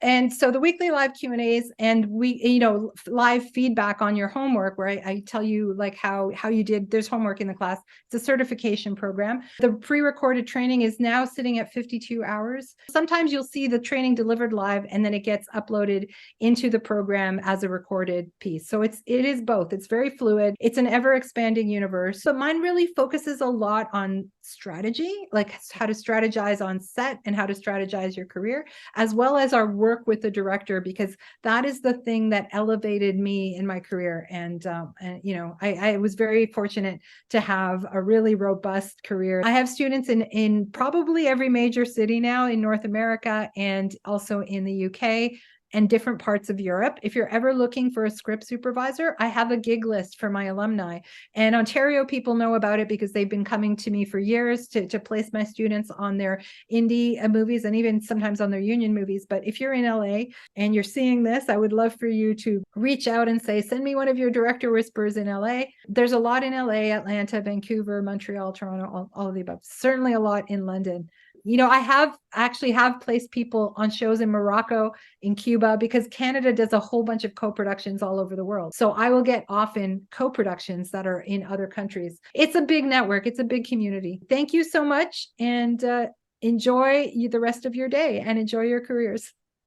And so the weekly live Q&As, and we, live feedback on your homework, where I tell you like how you did. There's homework in the class. It's a certification program. The pre-recorded training is now sitting at 52 hours. Sometimes you'll see the training delivered live, and then it gets uploaded into the program as a recorded piece. So it is both. It's very fluid. It's an ever expanding universe. But mine really focuses a lot on strategy, like how to strategize on set and how to strategize your career, as well as our work with the director, because that is the thing that elevated me in my career. And I was very fortunate to have a really robust career. I have students in probably every major city now in North America, and also in the UK and different parts of Europe. If you're ever looking for a script supervisor, I have a gig list for my alumni. And Ontario people know about it because they've been coming to me for years to place my students on their indie movies, and even sometimes on their union movies. But if you're in LA and you're seeing this, I would love for you to reach out and say, send me one of your director whispers in LA. There's a lot in LA, Atlanta, Vancouver, Montreal, Toronto, all of the above. Certainly a lot in London. I have placed people on shows in Morocco, in Cuba, because Canada does a whole bunch of co-productions all over the world. So I will get often co-productions that are in other countries. It's a big network. It's a big community. Thank you so much, and enjoy the rest of your day and enjoy your careers.